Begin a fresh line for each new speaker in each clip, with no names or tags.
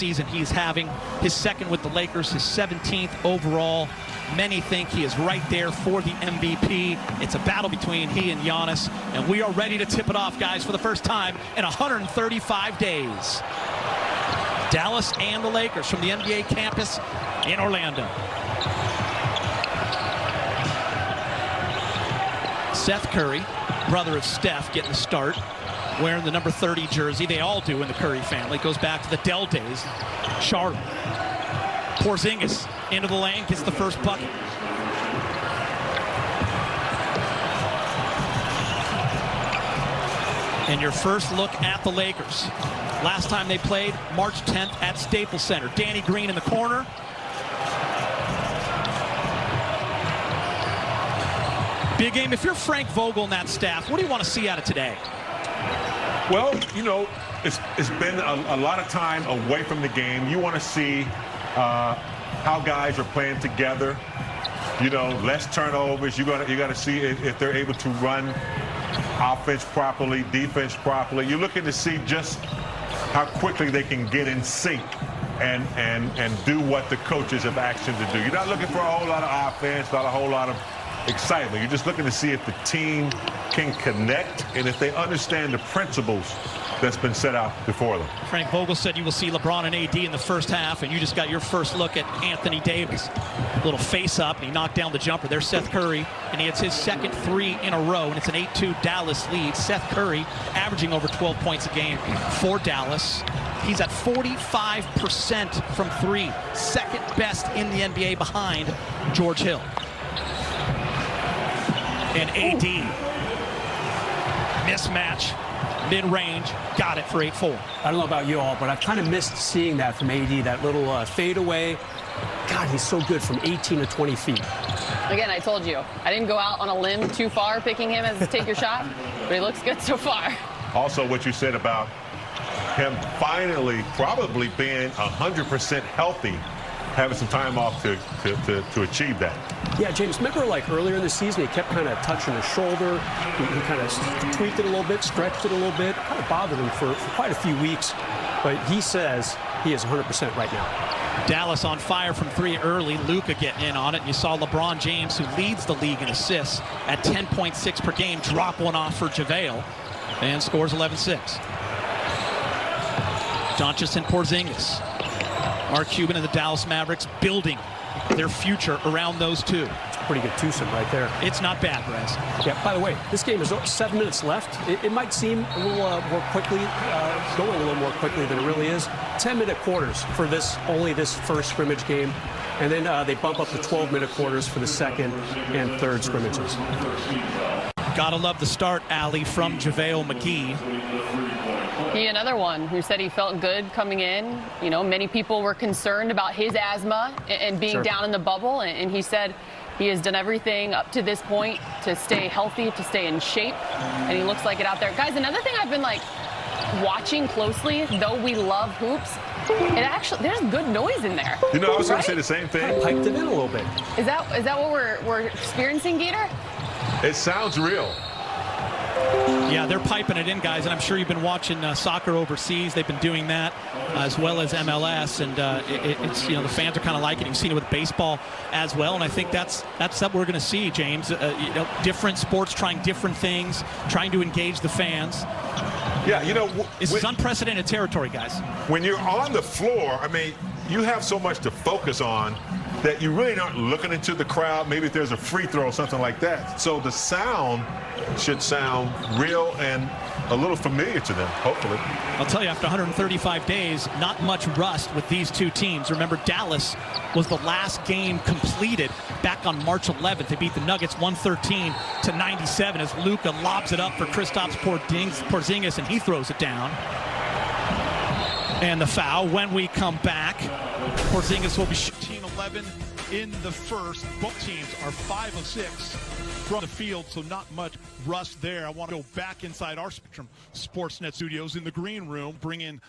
season he's having. His second with the Lakers, his 17th overall. Many think he is right there for the MVP. It's a battle between he and Giannis, and we are ready to tip it off, guys, for the first time in 135 days. Dallas and the Lakers from the NBA campus in Orlando. Seth Curry, brother of Steph, getting the start, wearing the number 30 jersey. They all do in the Curry family. It goes back to the Dell days. Charlotte. Porzingis into the lane, gets the first bucket. And your first look at the Lakers. Last time they played, March 10th at Staples Center. Danny Green in the corner. Big game. If you're Frank Vogel and that staff, what do you want to see out of today?
Well, you know, it's been a lot of time away from the game. You want to see how guys are playing together. You know, less turnovers. You got to see if they're able to run offense properly, defense properly. You're looking to see just how quickly they can get in sync and do what the coaches have asked them to do. You're not looking for a whole lot of offense, not a whole lot of excitement. You're just looking to see if the team can connect and if they understand the principles that's been set out before them.
Frank Vogel said you will see LeBron and AD in the first half, and you just got your first look at Anthony Davis. A little face-up, and he knocked down the jumper. There's Seth Curry, and he hits his second three in a row, and it's an 8-2 Dallas lead. Seth Curry averaging over 12 points a game for Dallas. He's at 45% from three, second best in the NBA behind George Hill. And AD, mismatch, mid-range, got it for 8-4.
I don't know about you all, but I've kind of missed seeing that from AD, that little fadeaway. God, he's so good from 18 to 20 feet.
Again, I told you, I didn't go out on a limb too far picking him as a take your shot, but he looks good so far.
Also, what you said about him finally probably being 100% healthy, having some time off to achieve that.
Yeah, James, remember like earlier in the season, he kept kind of touching his shoulder. He kind of tweaked it a little bit, stretched it a little bit. Kind of bothered him for quite a few weeks. But he says he is 100% right now.
Dallas on fire from three early. Luka getting in on it. And you saw LeBron James, who leads the league in assists at 10.6 per game, drop one off for JaVale and scores 11-6. Doncic and Porzingis. Mark Cuban and the Dallas Mavericks building their future around those two.
Pretty good twosome right there.
It's not bad, Brez.
Yeah, by the way, this game is 7 minutes left. It might seem a little more quickly, going a little more quickly than it really is. 10-minute quarters for only this first scrimmage game. And then they bump up to 12-minute quarters for the second and third scrimmages.
Gotta love the start, Allie, from JaVale McGee.
He, another one who said he felt good coming in. You know, many people were concerned about his asthma and being down in the bubble, and he said he has done everything up to this point to stay healthy, to stay in shape, and he looks like it out there. Guys, another thing I've been like watching closely, though we love hoops, there's good noise in there.
You know, I was going to say the same thing.
Kind of piped it in a little bit.
Is that what we're experiencing, Gator?
It sounds real.
Yeah, they're piping it in, guys, and I'm sure you've been watching soccer overseas. They've been doing that as well as MLS, and it's, you know, the fans are kind of liking it. You've seen it with baseball as well, and I think that's what we're going to see, James. You know, different sports trying different things, trying to engage the fans.
Yeah, you know,
this is unprecedented territory, guys.
When you're on the floor, I mean, you have so much to focus on that you really aren't looking into the crowd. Maybe if there's a free throw or something like that. So the sound should sound real and a little familiar to them, hopefully.
I'll tell you, after 135 days, not much rust with these two teams. Remember, Dallas was the last game completed back on March 11th. They beat the Nuggets 113-97 as Luka lobs it up for Kristaps Porzingis, and he throws it down. And the foul when we come back. Porzingis will be
11 in the first. Both teams are 5 of 6 from the field, so not much rust there. I want to go back inside our Spectrum Sportsnet studios in the green room, bring in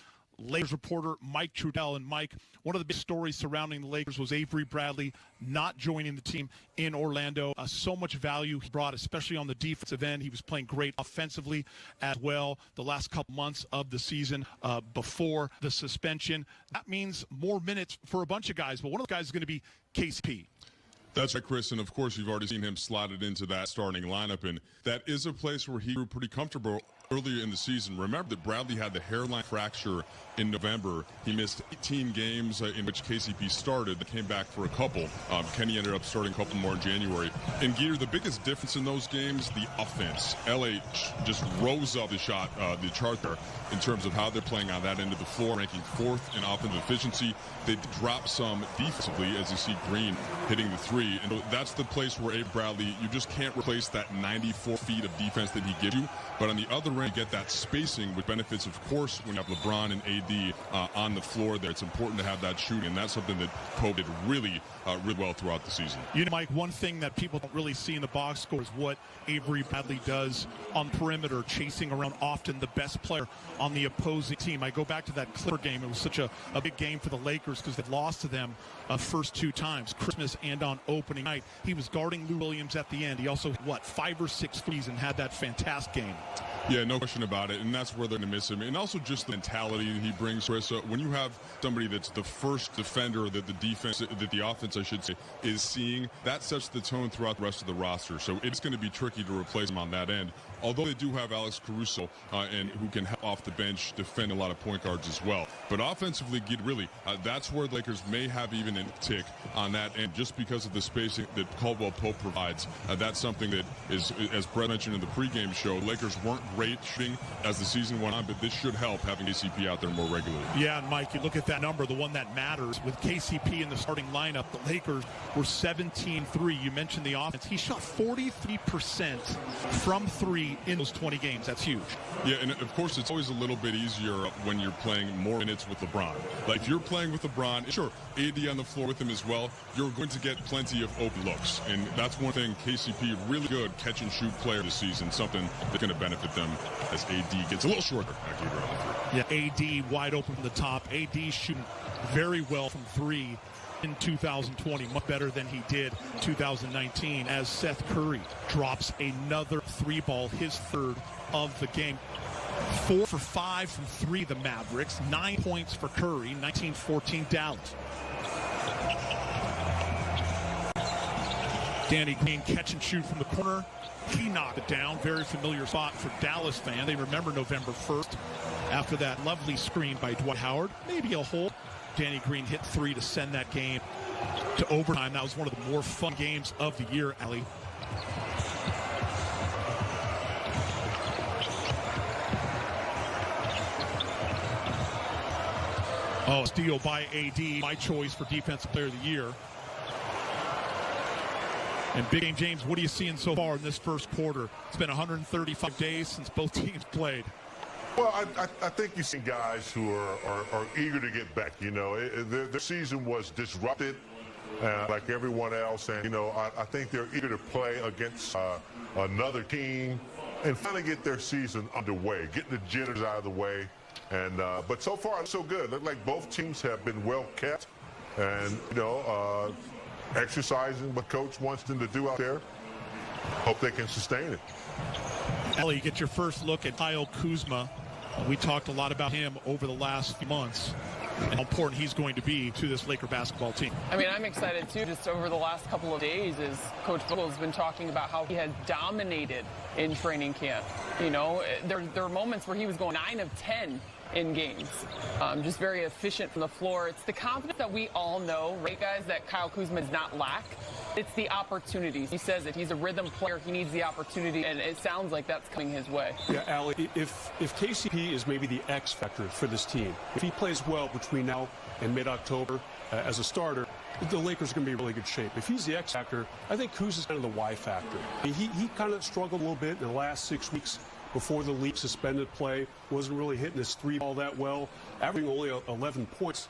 Lakers reporter Mike Trudell. And Mike, one of the big stories surrounding the Lakers was Avery Bradley not joining the team in Orlando. So much value he brought, especially on the defensive end. He was playing great offensively as well the last couple months of the season before the suspension. That means more minutes for a bunch of guys, but one of the guys is going to be KCP.
That's right, Chris, and of course you've already seen him slotted into that starting lineup, and that is a place where he grew pretty comfortable earlier in the season. Remember that Bradley had the hairline fracture in November. He missed 18 games in which KCP started, came back for a couple. Kenny ended up starting a couple more in January. And Geeter, the biggest difference in those games, the offense. LA just rose up the chart there in terms of how they're playing on that end of the floor, ranking 4th in offensive efficiency. They dropped some defensively, as you see Green hitting the 3. And that's the place where Avery Bradley, you just can't replace that 94 feet of defense that he gives you. But on the other end, you get that spacing, which benefits, of course, when you have LeBron and AD on the floor there. It's important to have that shooting, and that's something that Pope did really well throughout the season.
You know, Mike, one thing that people don't really see in the box score is what Avery Bradley does on the perimeter, chasing around often the best player on the opposing team. I go back to that Clipper game. It was such a big game for the Lakers because they lost to them first 2 times, Christmas and on opening night. He was guarding Lou Williams at the end. He also, 5 or 6 threes and had that fantastic game.
Yeah, no question about it, and that's where they're going to miss him. And also just the mentality he brings, Chris. When you have somebody that's the first defender that the offense, I should say, is seeing, that sets the tone throughout the rest of the roster. So it's going to be tricky to replace him on that end. Although they do have Alex Caruso, and who can help off the bench defend a lot of point guards as well. But offensively, really, that's where the Lakers may have even a tick on that end, just because of the spacing that Caldwell Pope provides. That's something that is, as Brett mentioned in the pregame show, Lakers weren't great shooting as the season went on, but this should help having KCP out there more regularly.
Yeah, and Mike, you look at that number, the one that matters. With KCP in the starting lineup, the Lakers were 17-3. You mentioned the offense. He shot 43% from 3 in those 20 games. That's huge.
Yeah, and of course, it's always a little bit easier when you're playing more minutes with LeBron. Like, if you're playing with LeBron, sure, AD on the floor with him as well, you're going to get plenty of open looks. And that's one thing, KCP, really good catch-and-shoot player this season, something that's going to benefit them as AD gets a little shorter.
Yeah, AD wide open from the top. AD shooting very well from 3 in 2020, much better than he did 2019, as Seth Curry drops another 3-ball, his 3rd of the game. 4 for 5 from 3, the Mavericks. 9 points for Curry, 19-14 Dallas. Danny Green catch and shoot from the corner. He knocked it down. Very familiar spot for Dallas fan. They remember November 1st after that lovely screen by Dwight Howard. Maybe a hole. Danny Green hit 3 to send that game to overtime. That was one of the more fun games of the year, Ali. Oh, steal by AD, my choice for Defensive Player of the Year. And Big Game James, what are you seeing so far in this first quarter? It's been 135 days since both teams played.
Well, I think you see guys who are eager to get back. You know, their season was disrupted like everyone else. And, you know, I think they're eager to play against another team and finally get their season underway, getting the jitters out of the way. And but so far, so good. Look like both teams have been well kept and, you know, exercising what Coach wants them to do out there. Hope they can sustain it.
Ellie, get your first look at Kyle Kuzma. We talked a lot about him over the last few months and how important he's going to be to this Laker basketball team.
I mean, I'm excited, too. Just over the last couple of days, as Coach Vogel has been talking about how he has dominated in training camp. You know, there are moments where he was going 9 of 10 in games. Just very efficient from the floor. It's the confidence that we all know, right, guys, that Kyle Kuzma does not lack. It's the opportunities. He says it. He's a rhythm player. He needs the opportunity, and it sounds like that's coming his way.
Yeah, Allie, if KCP is maybe the X factor for this team, if he plays well between now and mid-October as a starter, the Lakers are going to be in really good shape. If he's the X factor, I think Kuz is kind of the Y factor. He kind of struggled a little bit in the last 6 weeks before the league suspended play, wasn't really hitting his 3-ball that well, averaging only 11 points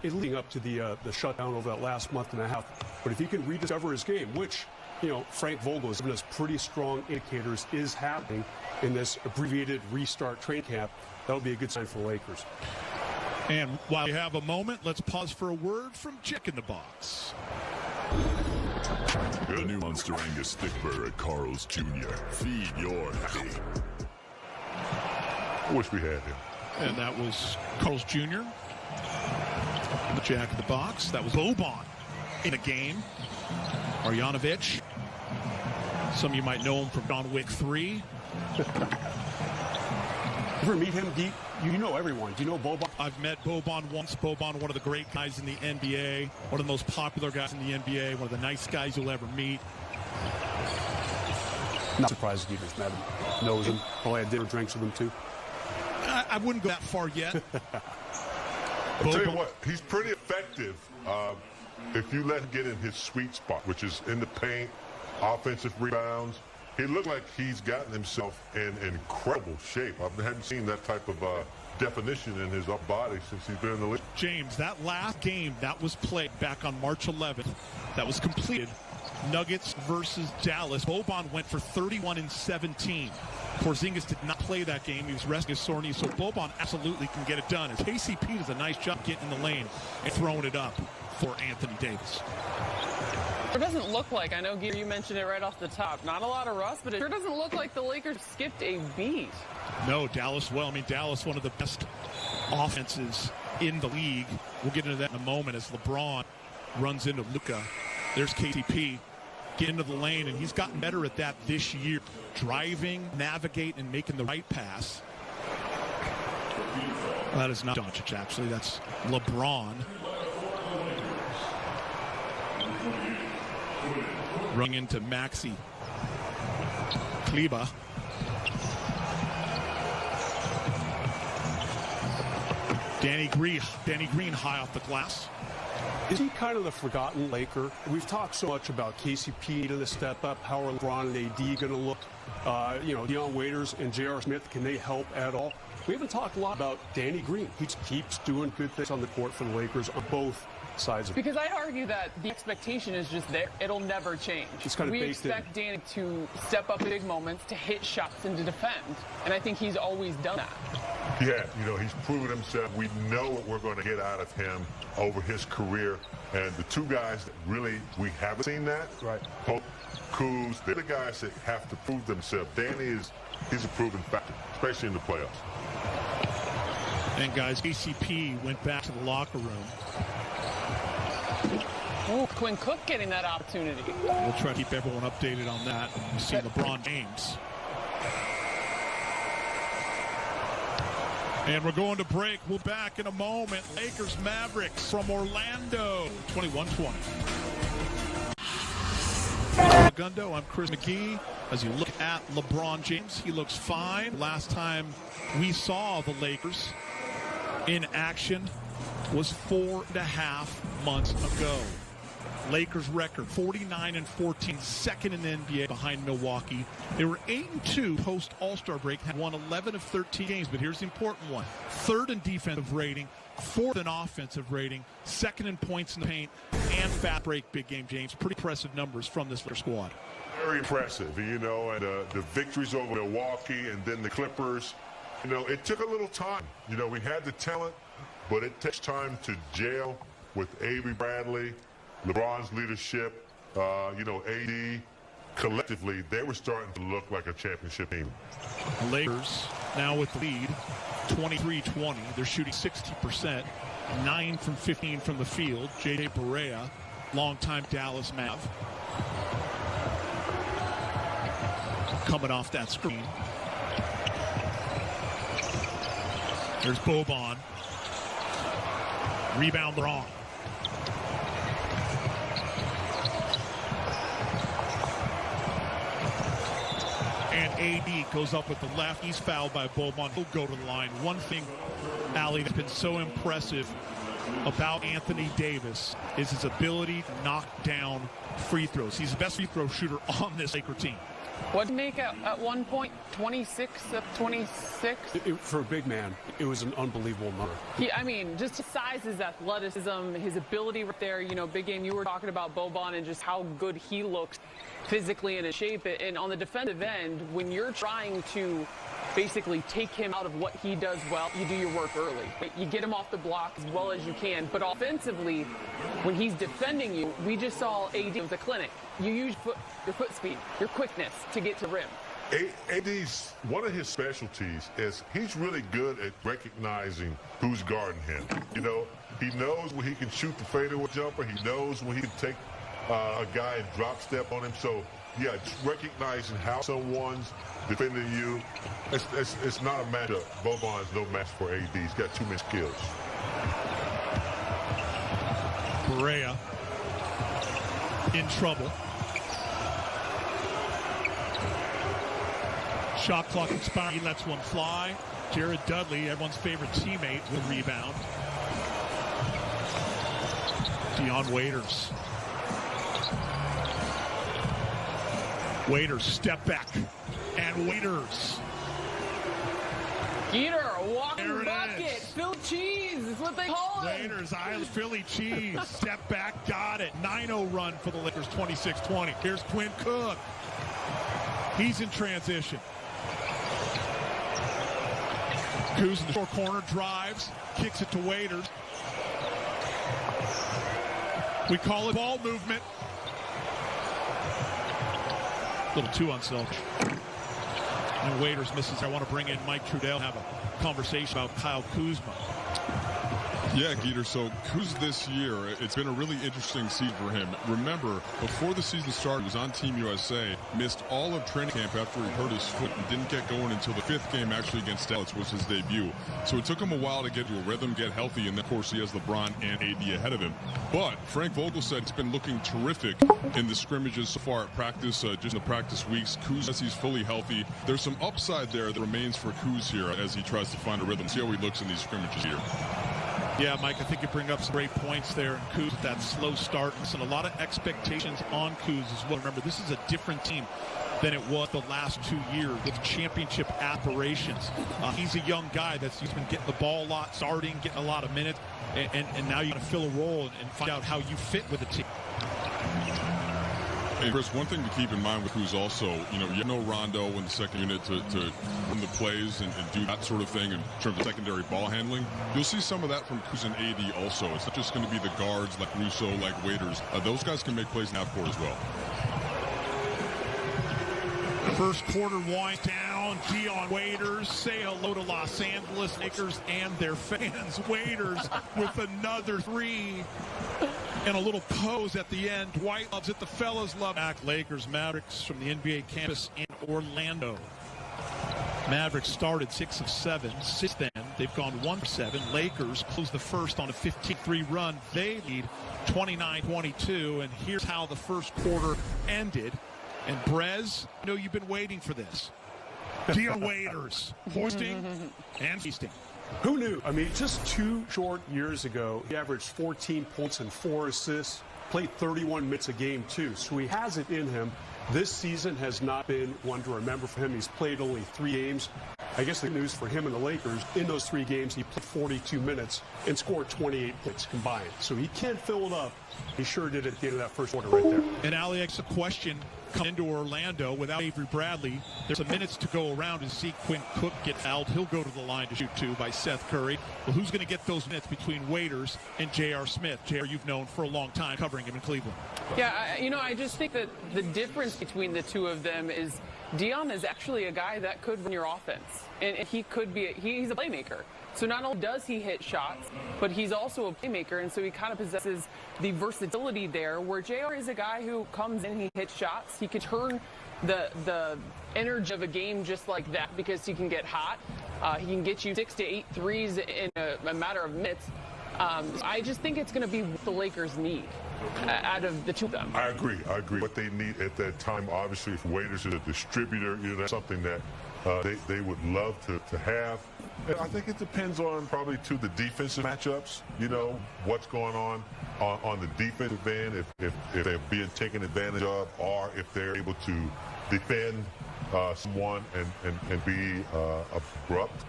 leading up to the shutdown over that last month and a half. But if he can rediscover his game, which, you know, Frank Vogel has given us pretty strong indicators is happening in this abbreviated restart training camp, that'll be a good sign for the Lakers.
And while we have a moment, let's pause for a word from Jack in the Box.
The new Monster Angus Thick Burger at Carl's Jr. Feed your happy.
I wish we had him.
And that was Carl's Jr. The Jack in the Box. That was Boban in the game. Marjanovic. Some of you might know him from John Wick 3.
Ever meet him, Deep? You know everyone. Do you know Boban?
I've met Boban once. Boban, one of the great guys in the NBA, one of the most popular guys in the NBA, one of the nice guys you'll ever meet.
Not surprised you just met him. Knows him. Probably had dinner drinks with him, too.
I wouldn't go that far yet.
I'll tell you what, he's pretty effective if you let him get in his sweet spot, which is in the paint, offensive rebounds. He looked like he's gotten himself in incredible shape. I haven't seen that type of definition in his upper body since he's been in the league.
James, that last game that was played back on March 11th, that was completed, Nuggets versus Dallas, Boban went for 31 and 17. Porzingis did not play that game. He was resting his sore knee, so Boban absolutely can get it done. As KCP does a nice job getting in the lane and throwing it up for Anthony Davis.
It doesn't look like, I know, Gear, you mentioned it right off the top, not a lot of rust, but it sure doesn't look like the Lakers skipped a beat.
No, Dallas, well, I mean, Dallas, one of the best offenses in the league. We'll get into that in a moment as LeBron runs into Luka. There's KCP. Get into the lane, and he's gotten better at that this year. Driving, navigate, and making the right pass. That is not Doncic, actually. That's LeBron. Running into Maxi. Kleber. Danny Green high off the glass.
Is he kind of the forgotten Laker? We've talked so much about KCP to step up. How are LeBron and AD going to look? Deion Waiters and J.R. Smith, can they help at all? We haven't talked a lot about Danny Green. He keeps doing good things on the court for the Lakers on both sides of it.
Because I'd argue that the expectation is just there. It'll never change.
It's kind of
we
based
expect Danny to step up in big moments, to hit shots, and to defend. And I think he's always done that.
Yeah, he's proven himself. We know what we're going to get out of him over his career. And the two guys that really we haven't seen that,
right?
Pope, Kuz, they're the guys that have to prove themselves. Danny he's a proven factor, especially in the playoffs.
And guys, KCP went back to the locker room.
Oh, Quinn Cook getting that opportunity.
We'll try to keep everyone updated on that. You see LeBron James. And we're going to break. We'll be back in a moment. Lakers Mavericks from Orlando, 21-20. Gundo, I'm Chris McGee. As you look at LeBron James, he looks fine. Last time we saw the Lakers in action was 4.5 months ago. Lakers record 49-14, second in the NBA behind Milwaukee. They were 8-2 post All-Star break, had won 11 of 13 games, but here's the important one. Third in defensive rating, fourth in offensive rating, second in points in the paint, and fast break big game, James. Pretty impressive numbers from this Lakers squad.
Very impressive, and the victories over Milwaukee and then the Clippers, it took a little time. We had the talent, but it takes time to gel with Avery Bradley, LeBron's leadership, AD, collectively, they were starting to look like a championship team.
The Lakers now with the lead, 23-20. They're shooting 60%, 9 from 15 from the field. J.J. Barea, longtime Dallas Mav. Coming off that screen. There's Boban. Rebound wrong. And AD goes up with the left. He's fouled by Boban. He'll go to the line. One thing, Allie, that's been so impressive about Anthony Davis is his ability to knock down free throws. He's the best free throw shooter on this Laker team.
What did he make at one point? 26 of 26?
For a big man, it was an unbelievable number.
Just his size, his athleticism, his ability right there. Big game, you were talking about Boban and just how good he looks physically and in shape. And on the defensive end, when you're trying to
basically take him out of what he does well. You do your work early. You get him off the block as well as you can. But offensively, when he's defending you, we just saw AD with the clinic. You use your foot speed, your quickness to get to the rim.
AD's, one of his specialties is he's really good at recognizing who's guarding him. You know, he knows when he can shoot the fadeaway jumper. He knows when he can take a guy and drop step on him. So, yeah, just recognizing how someone's defending you. It's not a matchup. Boban's no match for AD. He's got too many skills.
Barea in trouble. Shot clock expired. He lets one fly. Jared Dudley, everyone's favorite teammate, will rebound. Dion Waiters. Waiters, step back. And Waiters.
Eater, a walking bucket. Philly cheese is what they call it.
Waiters, Philly cheese. Step back, got it. 9-0 run for the Lakers, 26-20. Here's Quinn Cook. He's in transition. Kuz in the short corner, drives, kicks it to Waiters. We call it ball movement. A little too unselfish. And Waiters misses. I want to bring in Mike Trudell and have a conversation about Kyle Kuzma.
Yeah, Geeter, so Kuz this year, it's been a really interesting season for him. Remember, before the season started, he was on Team USA, missed all of training camp after he hurt his foot and didn't get going until the 5th game actually against Dallas was his debut. So it took him a while to get to a rhythm, get healthy, and then, of course, he has LeBron and AD ahead of him. But Frank Vogel said it's been looking terrific in the scrimmages so far at practice, just in the practice weeks. Kuz, as he's fully healthy, there's some upside there that remains for Kuz here as he tries to find a rhythm. See how he looks in these scrimmages here.
Yeah, Mike, I think you bring up some great points there. And Kuz with that slow start. Listen, a lot of expectations on Kuz as well. Remember, this is a different team than it was the last 2 years with championship aspirations. He's a young guy he's been getting the ball a lot, starting, getting a lot of minutes, and now you got to fill a role and find out how you fit with the team.
Hey, Chris, one thing to keep in mind with Kuz also, you have no Rondo in the second unit to run the plays and do that sort of thing in terms of secondary ball handling. You'll see some of that from Kuz and AD also. It's not just going to be the guards like Russo, like Waiters. Those guys can make plays in half court as well.
First quarter winds down. Dion Waiters, say hello to Los Angeles Lakers and their fans. Waiters with another three. And a little pose at the end. Dwight loves it. The fellas love it. Lakers, Mavericks from the NBA campus in Orlando. Mavericks started 6 of 7. Since then, they've gone 1 of 7. Lakers closed the first on a 15-3 run. They lead 29-22. And here's how the first quarter ended. And Brez, I know you've been waiting for this. Dion Waiters, hoisting and feasting.
Who knew? I mean, just 2 short years ago, he averaged 14 points and 4 assists, played 31 minutes a game, too. So he has it in him. This season has not been one to remember for him. He's played only 3 games. I guess the news for him and the Lakers, in those 3 games, he played 42 minutes and scored 28 points combined. So he can fill it up. He sure did at the end of that first quarter right there.
And Ali asks a question. Come into Orlando without Avery Bradley. There's some minutes to go around to see Quinn Cook get fouled. He'll go to the line to shoot 2 by Seth Curry. Well, who's going to get those minutes between Waiters and J.R. Smith? J.R., you've known for a long time covering him in Cleveland.
Yeah, I just think that the difference between the two of them is Dion is actually a guy that could run your offense. And he could be, he's a playmaker. So not only does he hit shots, but he's also a playmaker, and so he kind of possesses the versatility there, where JR is a guy who comes in, he hits shots, he can turn the energy of a game just like that because he can get hot. He can get you 6 to 8 threes in a matter of minutes. I just think it's going to be what the Lakers need out of the two of them.
I agree. What they need at that time, obviously, if Waiters is a distributor, that's something that they would love to have. And I think it depends on probably the defensive matchups, what's going on the defensive end, if they're being taken advantage of, or if they're able to defend someone and be abrupt.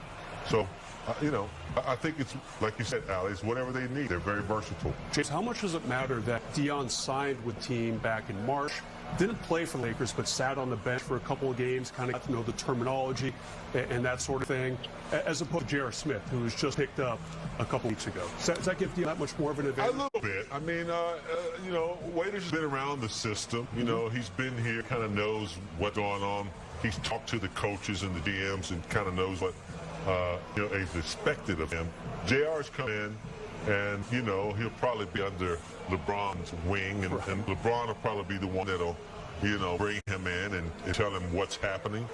So I think it's, like you said, Al, it's whatever they need. They're very versatile.
James, how much does it matter that Dion signed with team back in March, didn't play for the Lakers, but sat on the bench for a couple of games, kind of got to know the terminology and that sort of thing, as opposed to J.R. Smith, who was just picked up a couple weeks ago? Does that give Dion that much more of an advantage?
A little bit. I mean, Waiters has been around the system. He's been here, kind of knows what's going on. He's talked to the coaches and the DMs and kind of knows what is expected of him. JR's come in, and he'll probably be under LeBron's wing, and LeBron will probably be the one that'll bring him in and tell him what's happening.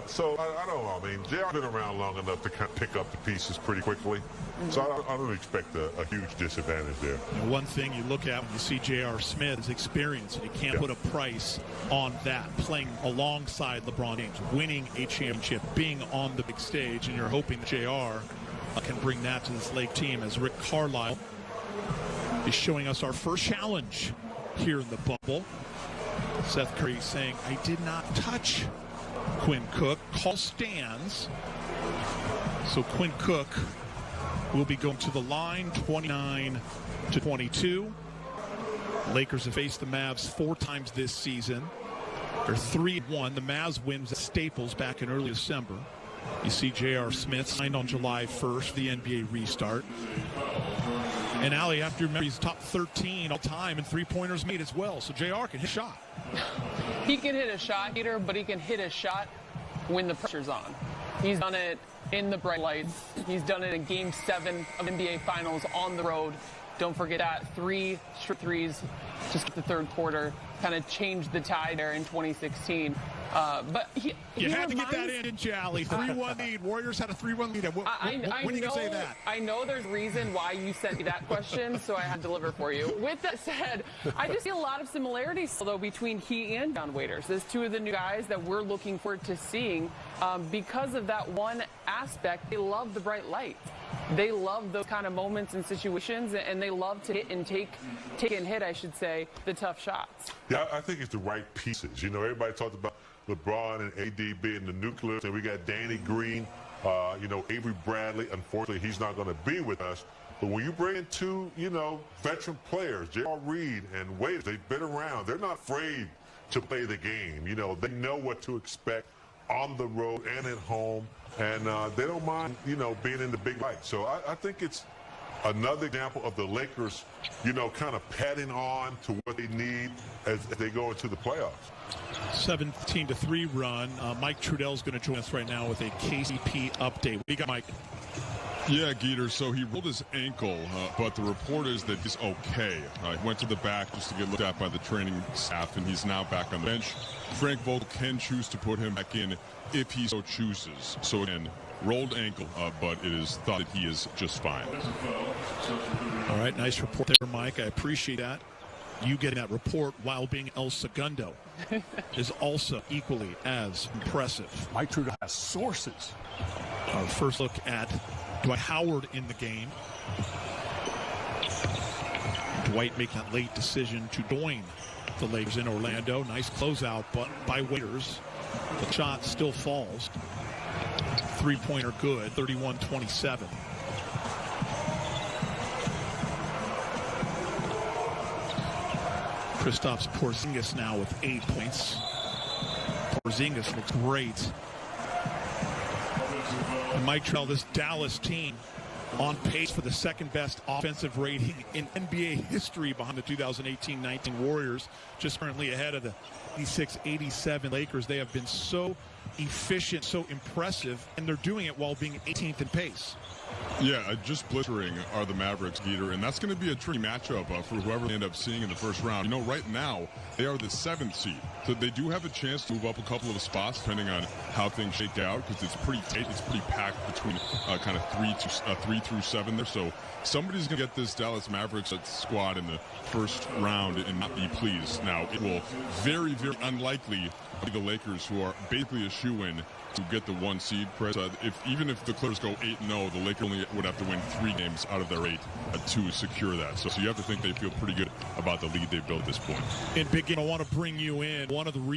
So I don't know. I mean, JR's been around long enough to kind of pick up the pieces pretty quickly. So I don't expect a huge disadvantage there.
One thing you look at when you see J.R. Smith is experience, and you can't put a price on that. Playing alongside LeBron James, winning a championship, being on the big stage, and you're hoping that J.R. can bring that to this Lake team, as Rick Carlisle is showing us our first challenge here in the bubble. Seth Curry saying, "I did not touch Quinn Cook." Call stands. So Quinn Cook will be going to the line, 29-22. Lakers have faced the Mavs 4 times this season. They're 3-1. The Mavs wins at Staples back in early December. You see J.R. Smith signed on July 1st for the NBA restart. And Ali, you have to remember, he's top 13 all time in three-pointers made as well. So J.R. can hit a shot.
He can hit a shot, Peter, but he can hit a shot when the pressure's on. He's done it in the bright lights. He's done it in Game 7 of NBA Finals on the road. Don't forget that. 3 straight threes just the third quarter. Kind of changed the tide there in 2016. But
you had to get that in, didn't you, Ali? 3-1 lead. Warriors had a 3-1 lead. When are you going to say that?
I know there's a reason why you sent me that question, so I had to deliver for you. With that said, I just see a lot of similarities, though, between he and Dion Waiters. There's 2 of the new guys that we're looking forward to seeing because of that one aspect. They love the bright light. They love those kind of moments and situations, and they love to hit and take and hit, I should say, the tough shots.
Yeah, I think it's the right pieces. Everybody talked about LeBron and AD being the nucleus, and we got Danny Green, Avery Bradley. Unfortunately, he's not going to be with us. But when you bring in 2, veteran players, J.R. Reed and Waiters, they've been around. They're not afraid to play the game. They know what to expect on the road and at home, and they don't mind, being in the big light. So I think it's another example of the Lakers, kind of padding on to what they need as they go into the playoffs.
17-3 run. Mike Trudell's going to join us right now with a KCP update. What do you got, Mike?
Yeah, Geeter, so he rolled his ankle, but the report is that he's okay. He went to the back just to get looked at by the training staff, and he's now back on the bench. Frank Vogel can choose to put him back in if he so chooses. So again, rolled ankle, but it is thought that he is just fine.
All right, nice report there, Mike. I appreciate that. You getting that report while being El Segundo is also equally as impressive.
Mike Trudell has sources.
Our first look at Dwight Howard in the game. Dwight making that late decision to join the Lakers in Orlando. Nice closeout but by Waiters. The shot still falls. Three-pointer good, 31-27. Kristaps Porzingis now with 8 points. Porzingis looks great. And Mike Trudell, this Dallas team on pace for the second best offensive rating in NBA history behind the 2018-19 Warriors, just currently ahead of the 86-87 Lakers. They have been so efficient, so impressive, and they're doing it while being 18th in pace.
Yeah, just blistering are the Mavericks, Geeter, and that's going to be a tricky matchup for whoever they end up seeing in the first round. Right now, they are the 7th seed, so they do have a chance to move up a couple of spots depending on how things shake out, because it's pretty tight, it's pretty packed between kind of 3 through 7 there. So somebody's going to get this Dallas Mavericks squad in the first round and not be pleased. Now, it will very, very unlikely be the Lakers, who are basically a shoo-in to get the 1 seed, Chris. Even if the Clippers go 8-0, the Lakers only would have to win 3 games out of their 8 to secure that. So you have to think they feel pretty good about the lead they've built at this point.
And Big Game, I want to bring you in. One of the big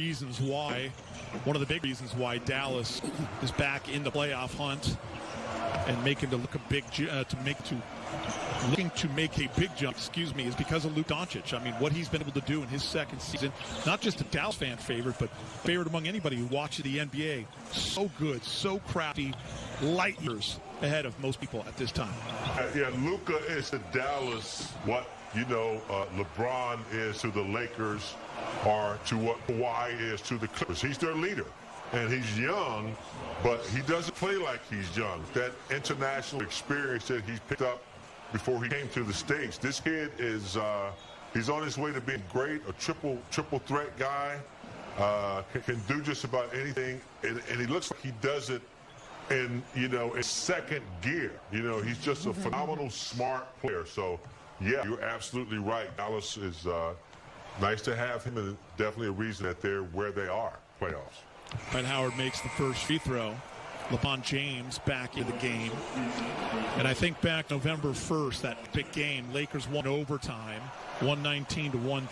reasons why Dallas is back in the playoff hunt and making to look a big looking to make a big jump, is because of Luka Doncic. I mean, what he's been able to do in his second season, not just a Dallas fan favorite, but favorite among anybody who watches the NBA. So good, so crafty, light years ahead of most people at this time.
Yeah, Luka is to Dallas what, LeBron is to the Lakers, or to what Kawhi is to the Clippers. He's their leader. And he's young, but he doesn't play like he's young. That international experience that he's picked up before he came to the States. This kid is he's on his way to being great, a triple threat guy, can do just about anything, and he looks like he does it in second gear. He's just a phenomenal, smart player. So yeah, you're absolutely right. Dallas is nice to have him, and definitely a reason that they're where they are, playoffs.
Dwight Howard makes the first free throw. LeBron James back in the game. And I think back November 1st, that big game, Lakers won overtime, 119-110.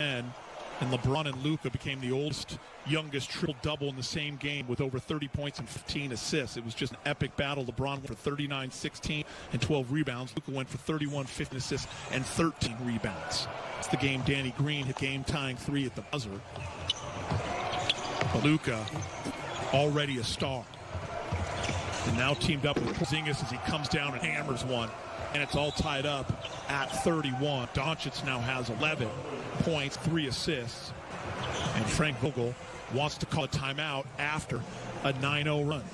And LeBron and Luka became the oldest, youngest triple-double in the same game with over 30 points and 15 assists. It was just an epic battle. LeBron went for 39, 16, and 12 rebounds. Luka went for 31, 15 assists, and 13 rebounds. It's the game Danny Green hit game-tying three at the buzzer. Luka, already a star. And now teamed up with Porzingis as he comes down and hammers one. And it's all tied up at 31. Doncic now has 11 points, 3 assists. And Frank Vogel wants to call a timeout after a 9-0 run.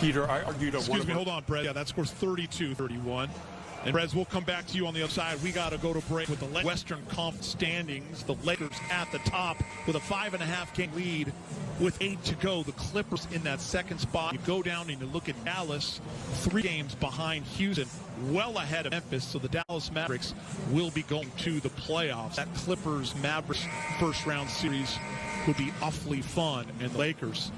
Peter, I argued
Excuse me, hold on, Brett. Yeah, that scores 32-31. And, Rez, we'll come back to you on the other side. We got to go to break with the Western Conference standings. The Lakers at the top with a 5.5-game lead with 8 to go. The Clippers in that second spot. You go down and you look at Dallas, 3 games behind Houston, well ahead of Memphis. So the Dallas Mavericks will be going to the playoffs. That Clippers-Mavericks first-round series will be awfully fun. And the Lakers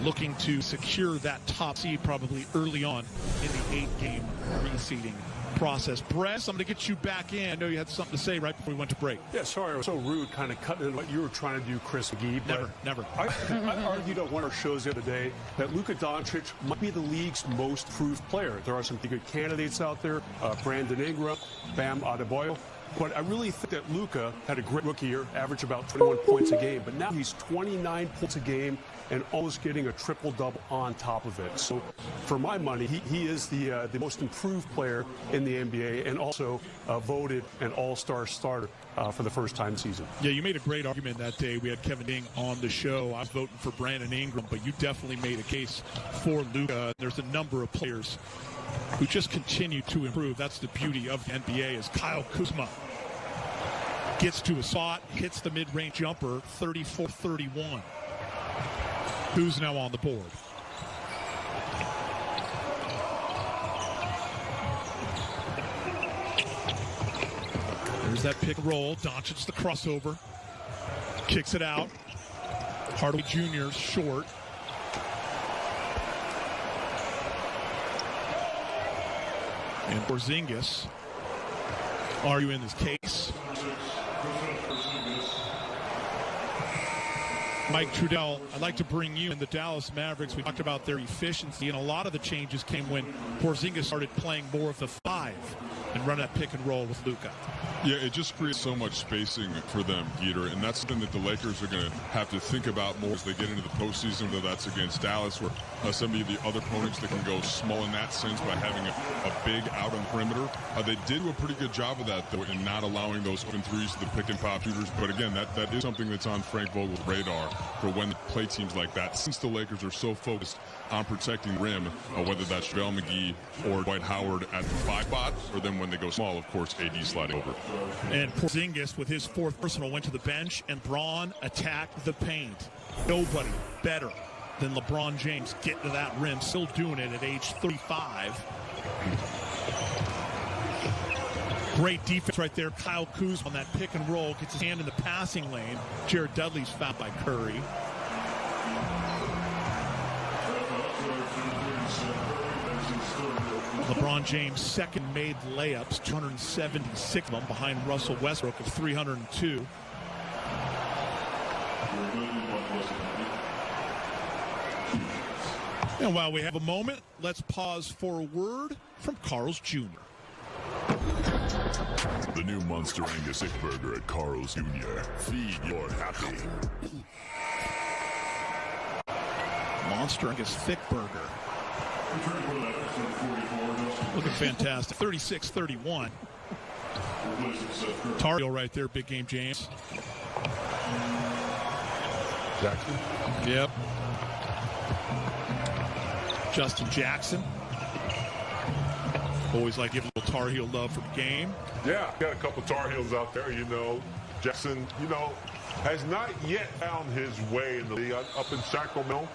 looking to secure that top seed probably early on in the 8-game reseeding process. Bress, I'm going to get you back in. I know you had something to say right before we went to break.
Yeah, sorry, I was so rude kind of cutting in what you were trying to do, Chris McGee.
Never.
I argued on one of our shows the other day that Luka Doncic might be the league's most improved player. There are some pretty good candidates out there. Brandon Ingram, Bam Adebayo. But I really think that Luka had a great rookie year, averaged about 21 points a game. But now he's 29 points a game and almost getting a triple-double on top of it. So for my money, he is the most improved player in the NBA, and also voted an all-star starter for the first time this season.
Yeah, you made a great argument that day. We had Kevin Ding on the show. I was voting for Brandon Ingram, but you definitely made a case for Luka. There's a number of players who just continue to improve. That's the beauty of the NBA, is Kyle Kuzma gets to a spot, hits the mid-range jumper, 34-31. Who's now on the board? There's that pick and roll. Doncic the crossover. Kicks it out. Hardaway Jr. short. And Porzingis arguing this case. Mike Trudell, I'd like to bring you in. The Dallas Mavericks, we talked about their efficiency, and a lot of the changes came when Porzingis started playing more of the 5 and run that pick and roll with Luka.
Yeah, it just creates so much spacing for them, Geeter, and that's something that the Lakers are going to have to think about more as they get into the postseason, whether that's against Dallas or some of the other opponents that can go small in that sense by having a big out on the perimeter. They did do a pretty good job of that, though, in not allowing those open threes to the pick-and-pop shooters. But again, that is something that's on Frank Vogel's radar for when they play teams like that, since the Lakers are so focused on protecting the rim, whether that's JaVale McGee or Dwight Howard at the 5 spot, or then when they go small, of course, AD sliding over.
And Porzingis, with his 4th personal, went to the bench, and Braun attacked the paint. Nobody better than LeBron James getting to that rim, still doing it at age 35. Great defense right there. Kyle Kuzma on that pick and roll, gets his hand in the passing lane. Jared Dudley's fouled by Curry. LeBron James' second made layups, 276 of them, behind Russell Westbrook of 302. And while we have a moment, let's pause for a word from Carl's Jr.
The new Monster Angus Thick Burger at Carl's Jr. Feed your happy.
Monster Angus Thick Burger. Looking fantastic. 36-31. Tar Heel right there, big game, James.
Jackson.
Yep. Justin Jackson. Always like giving a little Tar Heel love for the game.
Yeah, got a couple Tar Heels out there, you know. Jackson, you know, has not yet found his way in the league. Up in Sacramento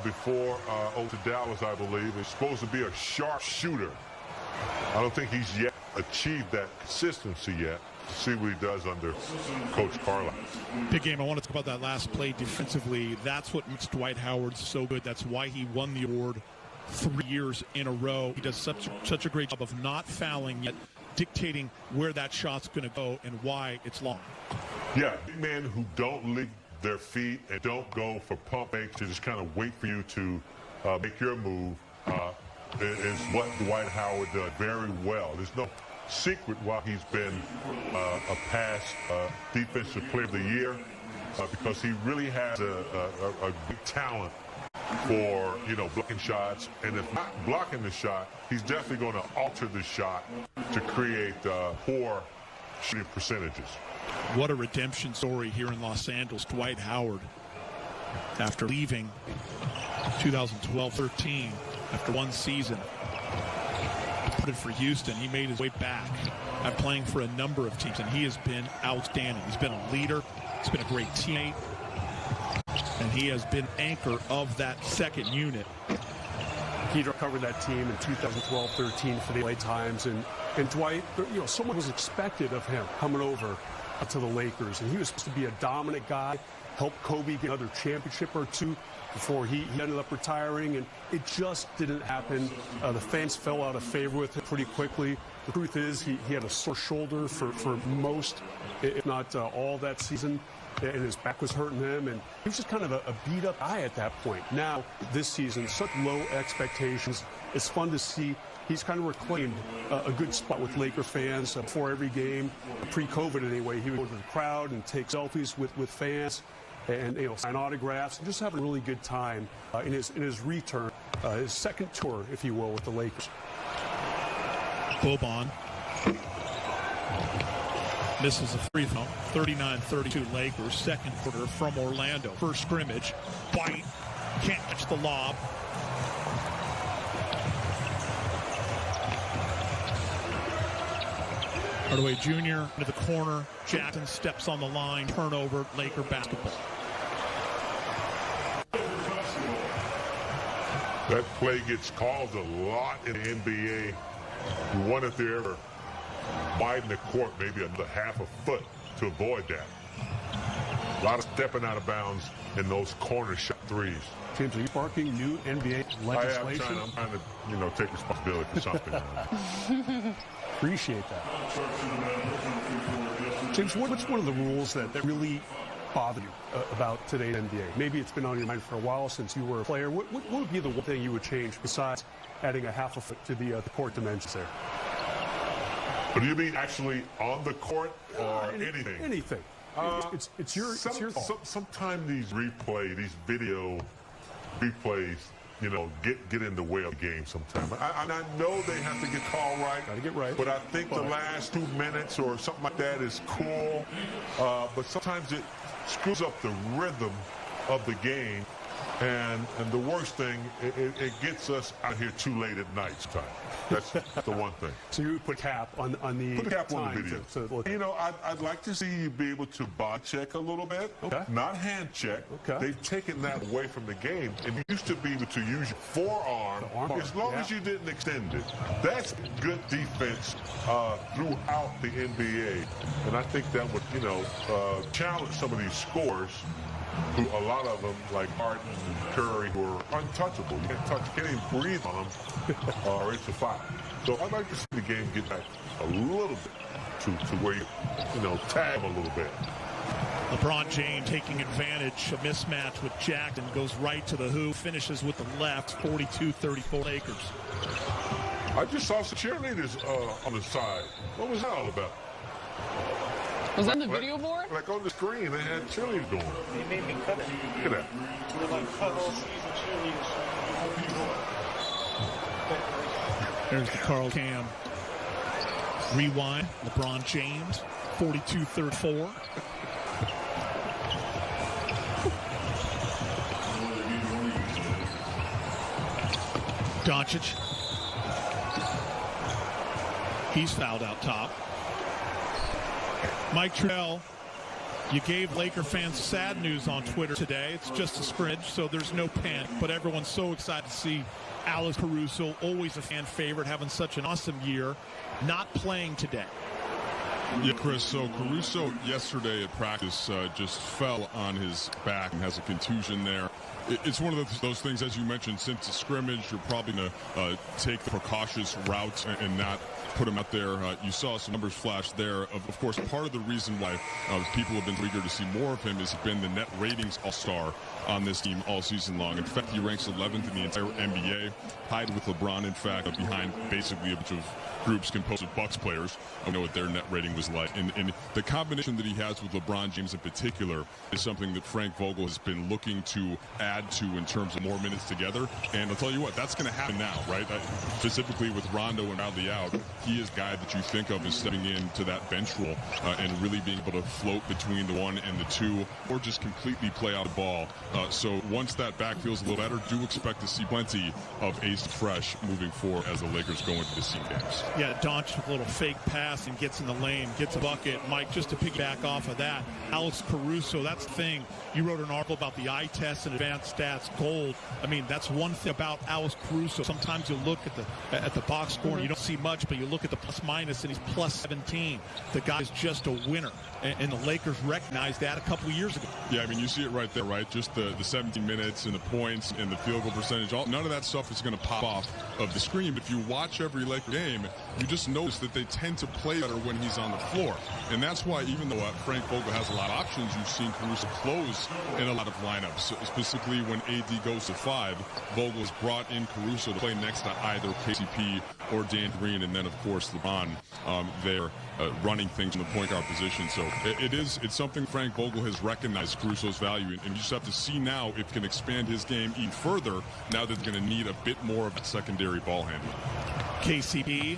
before to Dallas, I believe. He's supposed to be a sharp shooter. I don't think he's yet achieved that consistency yet. See what he does under Coach Carlisle.
Big game. I want to talk about that last play defensively. That's what makes Dwight Howard so good. That's why he won the award 3 years in a row. He does such a great job of not fouling yet dictating where that shot's going to go and why it's long.
Yeah, big men who don't leave their feet and don't go for pump fakes to just kind of wait for you to make your move is what Dwight Howard does very well. There's no secret why he's been a past defensive player of the year because he really has a good talent for, you know, blocking shots. And if not blocking the shot, he's definitely going to alter the shot to create poor shooting percentages.
What a redemption story here in Los Angeles. Dwight Howard, after leaving 2012-13, after one season, put it for Houston, he made his way back after playing for a number of teams, and he has been outstanding. He's been a leader. He's been a great teammate. And he has been anchor of that second unit.
He covered that team in 2012-13 for the LA Times. And Dwight, you know, so much was expected of him coming over to the Lakers. And he was supposed to be a dominant guy, help Kobe get another championship or two before he ended up retiring. And it just didn't happen. The fans fell out of favor with him pretty quickly. The truth is he had a sore shoulder for most, if not all that season. And his back was hurting him, and he was just kind of a beat-up guy at that point. Now, this season, such low expectations. It's fun to see he's kind of reclaimed a good spot with Laker fans before every game. Pre-COVID, anyway, he would go to the crowd and take selfies with fans and, you know, sign autographs and just have a really good time in his return, his second tour, if you will, with the Lakers.
Boban misses a free throw. 39-32 Lakers, second quarter from Orlando. First scrimmage. White can't catch the lob. Hardaway Jr. into the corner. Jackson steps on the line. Turnover. Laker basketball.
That play gets called a lot in the NBA. You want it there, widen the court maybe another half a foot to avoid that. A lot of stepping out of bounds in those corner shot threes.
James, are you sparking new NBA legislation?
I'm trying to, you know, take responsibility for something.
Appreciate that. James, what's one of the rules that really bother you about today's NBA? Maybe it's been on your mind for a while since you were a player. What would be the one thing you would change besides adding a half a foot to the court dimensions there?
But do you mean actually on the court or anything?
Anything. It's your fault.
Sometimes these video replays, you know, get in the way of the game sometimes. I know they have to get called right.
Got to get right.
But I think the last 2 minutes or something like that is cool. But sometimes it screws up the rhythm of the game. And the worst thing, it gets us out here too late at night sometimes. That's the one thing.
So you would put cap on the
put a cap on the video.
To
you know, I'd like to see you be able to body check a little bit, not hand check.
Okay.
They've taken that away from the game. It used to be able to use your forearm as long as you didn't extend it. That's good defense throughout the NBA, and I think that would, you know, challenge some of these scorers. Who a lot of them, like Harden and Curry, who are untouchable. You can't even breathe on them, or it's a foul. So I'd like to see the game get back a little bit to where you know, tag them a little bit.
LeBron James taking advantage, a mismatch with Jackson, goes right to the hoop, finishes with the left, 42-34 Lakers.
I just saw some cheerleaders on the side. What was that all about?
Was that on the video board?
Like on the screen, they had cheerleaders going.
They made me cut it.
Look at that.
They're like cut all season cheerleaders.
There's the Carl Cam. Rewind, LeBron James, 42-34. Doncic. He's fouled out top. Mike Trudell, you gave Laker fans sad news on Twitter today. It's just a scrimmage, so there's no panic. But everyone's so excited to see Alex Caruso, always a fan favorite, having such an awesome year, not playing today.
Yeah, Chris, so Caruso yesterday at practice just fell on his back and has a contusion there. It's one of those things, as you mentioned, since the scrimmage, you're probably going to take the precautious route and not put him out there. You saw some numbers flash there. Of course, part of the reason why people have been eager to see more of him has been the net ratings all-star on this team all season long. In fact, he ranks 11th in the entire NBA, tied with LeBron, in fact, behind basically a bunch of groups composed of Bucks players. I know what their net rating was like. And the combination that he has with LeBron James in particular is something that Frank Vogel has been looking to add to in terms of more minutes together. And I'll tell you what, that's going to happen now, right? Specifically with Rondo and Bradley out, he is a guy that you think of as stepping into that bench role and really being able to float between the 1 and the 2 or just completely play out the ball. So once that back feels a little better, do expect to see plenty of ace fresh moving forward as the Lakers go into the season games.
Yeah, Doncic with a little fake pass and gets in the lane, gets a bucket. Mike, just to piggyback off of that, Alex Caruso, that's the thing. You wrote an article about the eye test and advanced stats, gold. I mean, that's one thing about Alex Caruso. Sometimes you look at the box score and you don't see much, but you look at the plus minus and he's plus 17. The guy's just a winner. And the Lakers recognized that a couple of years ago.
Yeah, I mean, you see it right there, right? Just the 17 minutes and the points and the field goal percentage. None of that stuff is going to pop off of the screen. But if you watch every Laker game, you just notice that they tend to play better when he's on the floor. And that's why, even though Frank Vogel has a lot of options, you've seen Caruso close in a lot of lineups. Specifically, when AD goes to 5, Vogel has brought in Caruso to play next to either KCP or Dan Green. And then, of course, LeBron there running things in the point guard position. So it's something Frank Vogel has recognized Caruso's value. And you just have to see now if he can expand his game even further now that they're going to need a bit more of a secondary ball handling.
KCP,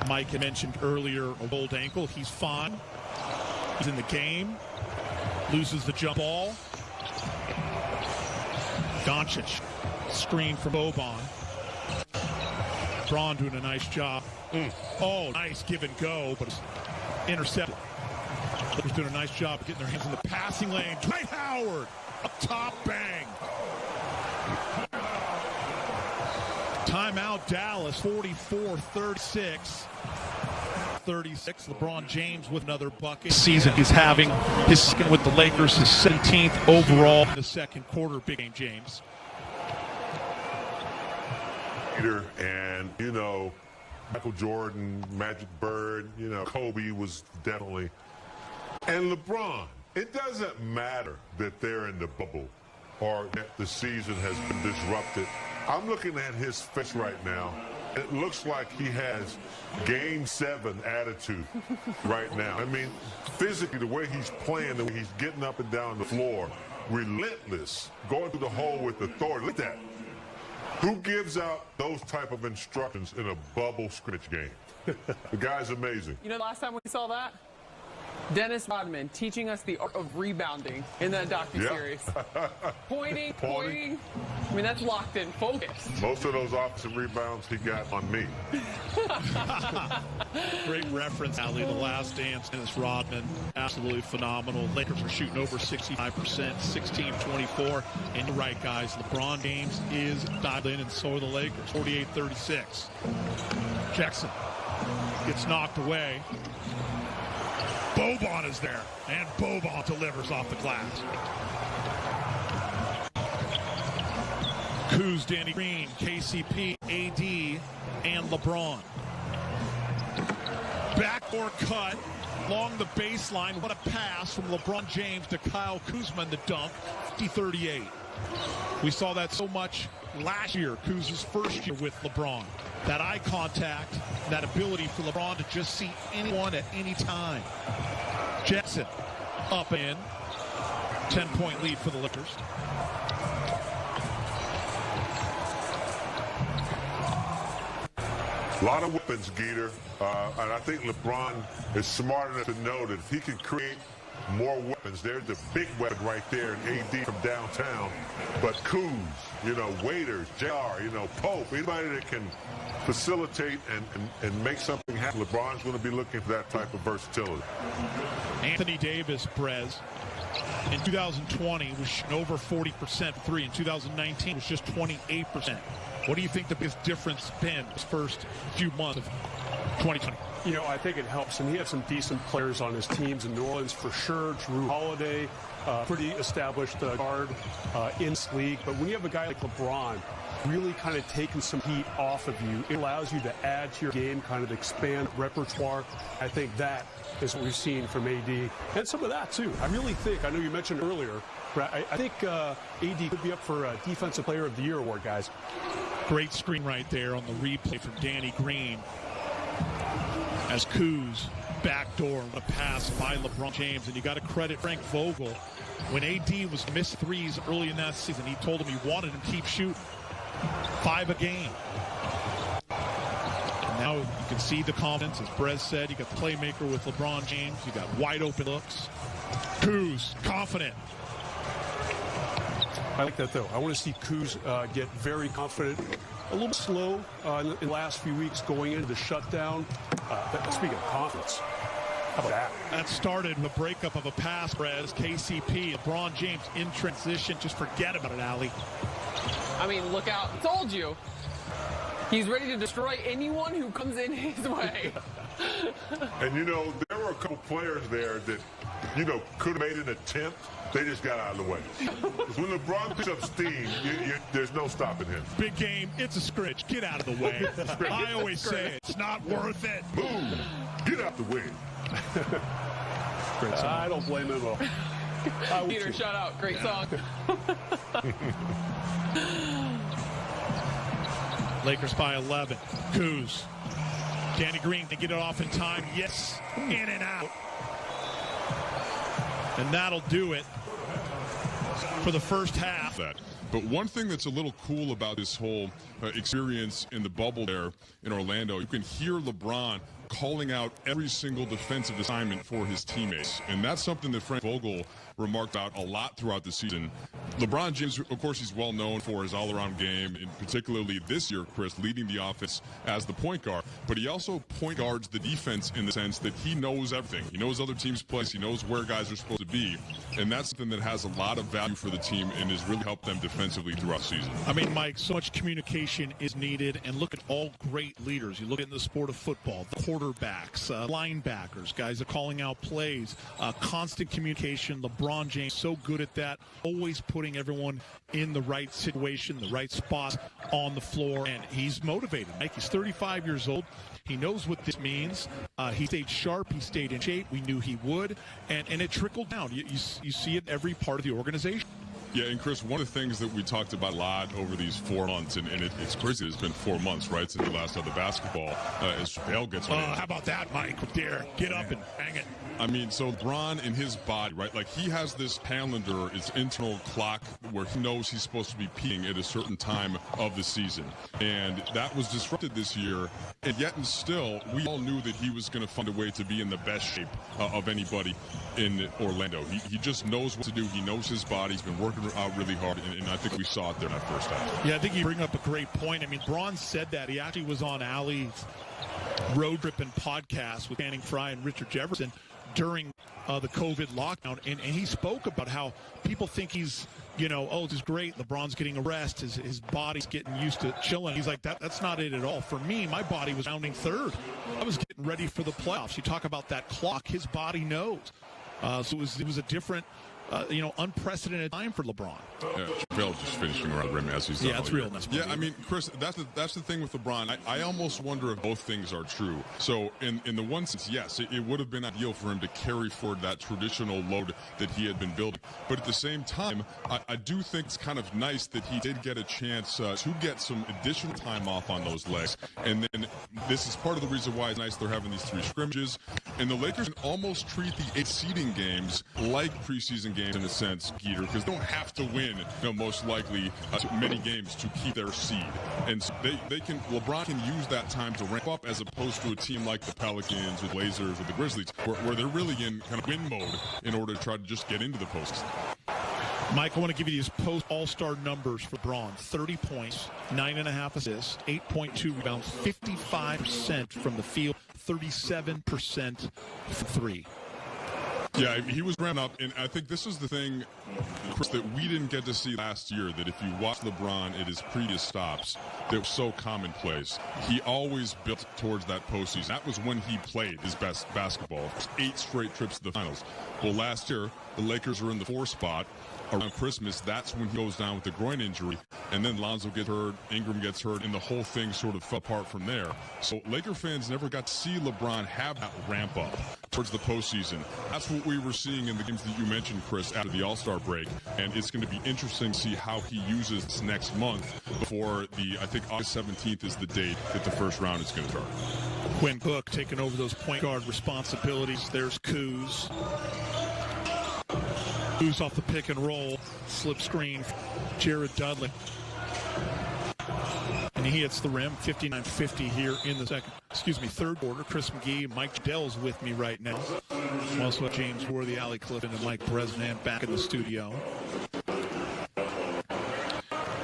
Mike had mentioned earlier, a rolled ankle. He's fine. He's in the game. Loses the jump ball. Doncic, screen from Boban. Braun doing a nice job. Oh, nice give and go, but it's intercepted. Lakers doing a nice job of getting their hands in the passing lane. Dwight Howard, up top, bang. Timeout, Dallas, 44-36. 36. LeBron James with another bucket. Season he's having his second with the Lakers, his 17th overall in the second quarter. Big game, James.
And, you know, Michael Jordan, Magic Bird, you know, Kobe was definitely. And LeBron, it doesn't matter that they're in the bubble or that the season has been disrupted. I'm looking at his face right now. It looks like he has Game 7 attitude right now. I mean, physically, the way he's playing, the way he's getting up and down the floor, relentless, going through the hole with authority. Look at that. Who gives out those type of instructions in a bubble scrimmage game? The guy's amazing.
You know, the last time we saw that? Dennis Rodman teaching us the art of rebounding in that docuseries. Yeah. Pointing. I mean, that's locked in focus.
Most of those offensive rebounds he got on me.
Great reference, Ali. The Last Dance, Dennis Rodman, absolutely phenomenal. Lakers are shooting over 65%, 16-24. And you're right, guys, LeBron James is dialed in, and so are the Lakers. 48-36. Jackson gets knocked away. Boban is there, and Boban delivers off the glass. Kuz, Danny Green, KCP, AD, and LeBron. Backdoor cut Along the baseline, what a pass from LeBron James to Kyle Kuzma in the dunk, 50-38. We saw that so much last year, Kuz's first year with LeBron. That eye contact, that ability for LeBron to just see anyone at any time. Jackson up in. 10-point lead for the Lakers.
A lot of weapons, Geeter, and I think LeBron is smart enough to know that if he can create more weapons, there's the big weapon right there in AD from downtown. But Kuz, Waiters, JR, Pope, anybody that can facilitate and make something happen, LeBron's going to be looking for that type of versatility.
Anthony Davis, Brez, in 2020 was shooting over 40% three. In 2019 was just 28%. What do you think the biggest difference been this first few months of 2020?
I think it helps, and he had some decent players on his teams in New Orleans for sure. Drew Holiday, pretty established guard in this league. But when you have a guy like LeBron really kind of taking some heat off of you, it allows you to add to your game, kind of expand repertoire. I think that is what we've seen from AD. And some of that, too. I really think, I know you mentioned earlier, but I think AD could be up for a Defensive Player of the Year award, guys.
Great screen right there on the replay from Danny Green. As Kuz backdoor on a pass by LeBron James. And you got to credit Frank Vogel. When AD was missed threes early in that season, he told him he wanted him to keep shooting. 5 a game. And now you can see the confidence. As Brez said, you got the playmaker with LeBron James. You got wide open looks. Kuz, confident.
I like that, though. I want to see Kuz get very confident. A little slow in the last few weeks going into the shutdown. Speaking of confidence, how about that?
That started with a breakup of a pass, Brez, KCP, LeBron James in transition. Just forget about it, Allie.
I mean, look out. I told you. He's ready to destroy anyone who comes in his way.
And, there were a couple players there that, could have made an attempt. They just got out of the way. When LeBron picks up steam, there's no stopping him.
Big game. It's a scrimmage. Get out of the way. I always say it's not worth it.
Boom. Get out the way.
Great song. I don't blame him at all.
Peter, shout out. Great song.
Lakers by 11. Kuz. Danny Green can get it off in time. Yes. In and out. And that'll do it for the first half.
But one thing that's a little cool about this whole experience in the bubble there in Orlando, you can hear LeBron calling out every single defensive assignment for his teammates. And that's something that Frank Vogel remarked about a lot throughout the season. LeBron James, of course, he's well known for his all-around game, and particularly this year, Chris, leading the offense as the point guard. But he also point guards the defense in the sense that he knows everything. He knows other teams' plays. He knows where guys are supposed to be. And that's something that has a lot of value for the team and has really helped them defensively throughout the season.
I mean, Mike, so much communication is needed. And look at all great leaders. You look in the sport of football, the quarterbacks, linebackers, guys are calling out plays, constant communication. LeBron James, so good at that, always putting everyone in the right situation, the right spot on the floor, and he's motivated. Mike, he's 35 years old. He knows what this means. He stayed sharp. He stayed in shape. We knew he would, and it trickled down. You see it in every part of the organization.
Yeah, and Chris, one of the things that we talked about a lot over these 4 months, and it's crazy, it's been 4 months, right, since we last had the basketball, as Bale gets on.
How about that, Mike? Dare, get up and bang it.
I mean, so LeBron in his body, right, like he has this calendar, his internal clock where he knows he's supposed to be peaking at a certain time of the season. And that was disrupted this year. And yet and still, we all knew that he was going to find a way to be in the best shape of anybody in Orlando. He just knows what to do. He knows his body. He's been working out really hard. And I think we saw it there in that first half.
Yeah, I think you bring up a great point. I mean, Braun said that. He actually was on Allie's Road Trippin' podcast with Channing Frye and Richard Jefferson during the COVID lockdown, and he spoke about how people think he's, this is great, LeBron's getting a rest, his body's getting used to chilling. He's like, that's not it at all. For me, my body was rounding third. I was getting ready for the playoffs. You talk about that clock, his body knows. So it was a different unprecedented time for LeBron.
Yeah, JaVale just finishing around the rim as he's done.
Yeah, it's real nice.
Yeah, I mean, Chris, that's the thing with LeBron. I almost wonder if both things are true. So in the one sense, yes, it would have been ideal for him to carry forward that traditional load that he had been building. But at the same time, I do think it's kind of nice that he did get a chance to get some additional time off on those legs. And then this is part of the reason why it's nice they're having these 3 scrimmages. And the Lakers can almost treat the 8 seeding games like preseason games in a sense, Geeter, because they don't have to win, most likely, many games to keep their seed. And so LeBron can use that time to ramp up as opposed to a team like the Pelicans or the Blazers or the Grizzlies, where they're really in kind of win mode in order to try to just get into the postseason.
Mike, I want to give you these post-All-Star numbers for Braun. 30 points, 9.5 assists, 8.2 rebounds, 55% from the field, 37% for 3.
Yeah, he was ramped up, and I think this is the thing, Chris, that we didn't get to see last year, that if you watch LeBron at his previous stops, that was so commonplace. He always built towards that postseason. That was when he played his best basketball. 8 straight trips to the finals. Well, last year, the Lakers were in the 4th spot. Around Christmas, that's when he goes down with the groin injury, and then Lonzo gets hurt, Ingram gets hurt, and the whole thing sort of fell apart from there. So Laker fans never got to see LeBron have that ramp up towards the postseason. That's what we were seeing in the games that you mentioned, Chris, after the All-Star break, and it's going to be interesting to see how he uses this next month before I think August 17th is the date that the first round is going to start.
Quinn Cook taking over those point guard responsibilities. There's Kuz. Kuz off the pick and roll, slip screen, Jared Dudley. And he hits the rim, 59-50 here in the third quarter. Chris McGee, Mike Dell's with me right now. Also James Worthy, Allie Clifton, and Mike Bresnan back in the studio.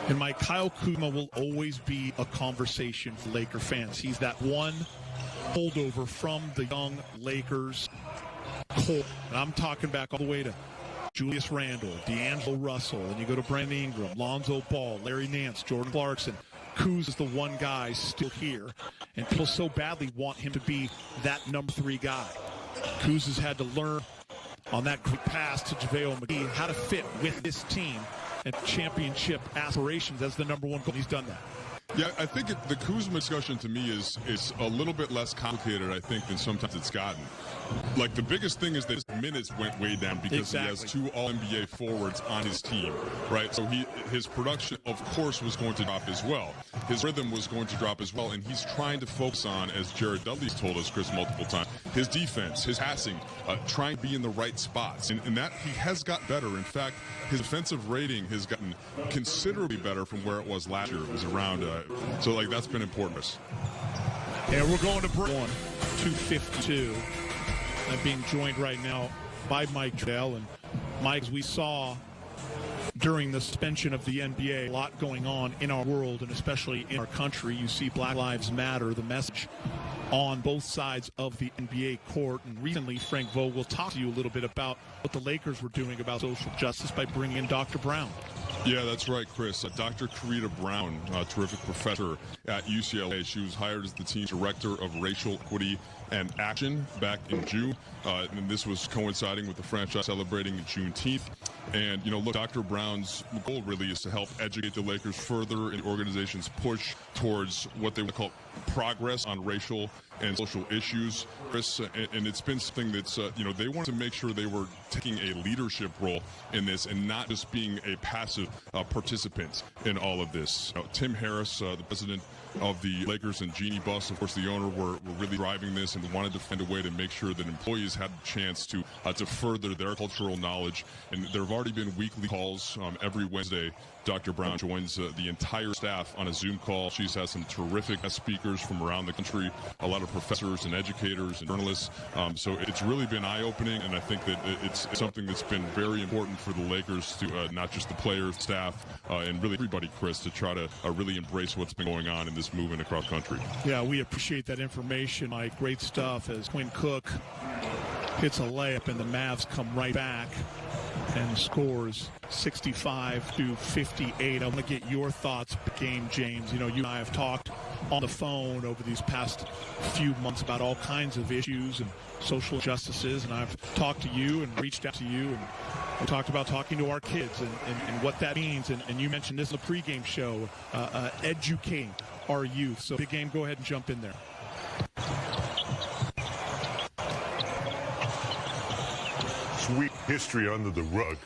And Mike, Kyle Kuzma will always be a conversation for Laker fans. He's that one holdover from the young Lakers core. And I'm talking back all the way to Julius Randle, D'Angelo Russell, and you go to Brandon Ingram, Lonzo Ball, Larry Nance, Jordan Clarkson. Kuz is the one guy still here, and people so badly want him to be that number 3 guy. Kuz has had to learn on that quick pass to JaVale McGee how to fit with this team and championship aspirations as the number 1 goal. He's done that.
Yeah, I think the Kuzma discussion to me is a little bit less complicated, I think, than sometimes it's gotten. Like, the biggest thing is that his minutes went way down because he has 2 All-NBA forwards on his team, right? So his production, of course, was going to drop as well. His rhythm was going to drop as well, and he's trying to focus on, as Jared Dudley's told us, Chris, multiple times, his defense, his passing, trying to be in the right spots. And that he has got better. In fact, his defensive rating has gotten considerably better from where it was last year. It was around, so, like, that's been important.
And we're going to break 2:52. I'm being joined right now by Mike Dell. And Mike, as we saw during the suspension of the NBA, a lot going on in our world and especially in our country. You see Black Lives Matter, the message on both sides of the NBA court. And recently, Frank Vogel talked to you a little bit about what the Lakers were doing about social justice by bringing in Dr. Brown.
Yeah, that's right, Chris. Dr. Karita Brown, a terrific professor at UCLA. She was hired as the team's director of racial equity and action back in June. And this was coinciding with the franchise celebrating Juneteenth. And, look, Dr. Brown's goal really is to help educate the Lakers further in the organization's push towards what they would call progress on racial and social issues, Chris. And it's been something that's, they wanted to make sure they were taking a leadership role in this and not just being a passive participant in all of this. Tim Harris, the president of the Lakers, and Jeannie Buss, of course, the owner, were really driving this and wanted to find a way to make sure that employees had a chance to further their cultural knowledge. And there have already been weekly calls every Wednesday. Dr. Brown joins the entire staff on a Zoom call. She's had some terrific guest speakers from around the country, a lot of professors and educators and journalists. So it's really been eye-opening, and I think that it's something that's been very important for the Lakers to not just the players, staff, and really everybody, Chris, to try to really embrace what's been going on in this movement across country.
Yeah, we appreciate that information, Mike. Great stuff as Quinn Cook hits a layup and the Mavs come right back and scores 65-58. I want to get your thoughts, game, James. You and I have talked on the phone over these past few months about all kinds of issues and social injustices, and I've talked to you and reached out to you, and we talked about talking to our kids and what that means, and you mentioned this in the pregame show, educating our youth. So Big Game, go ahead and jump in there.
Sweep history under the rug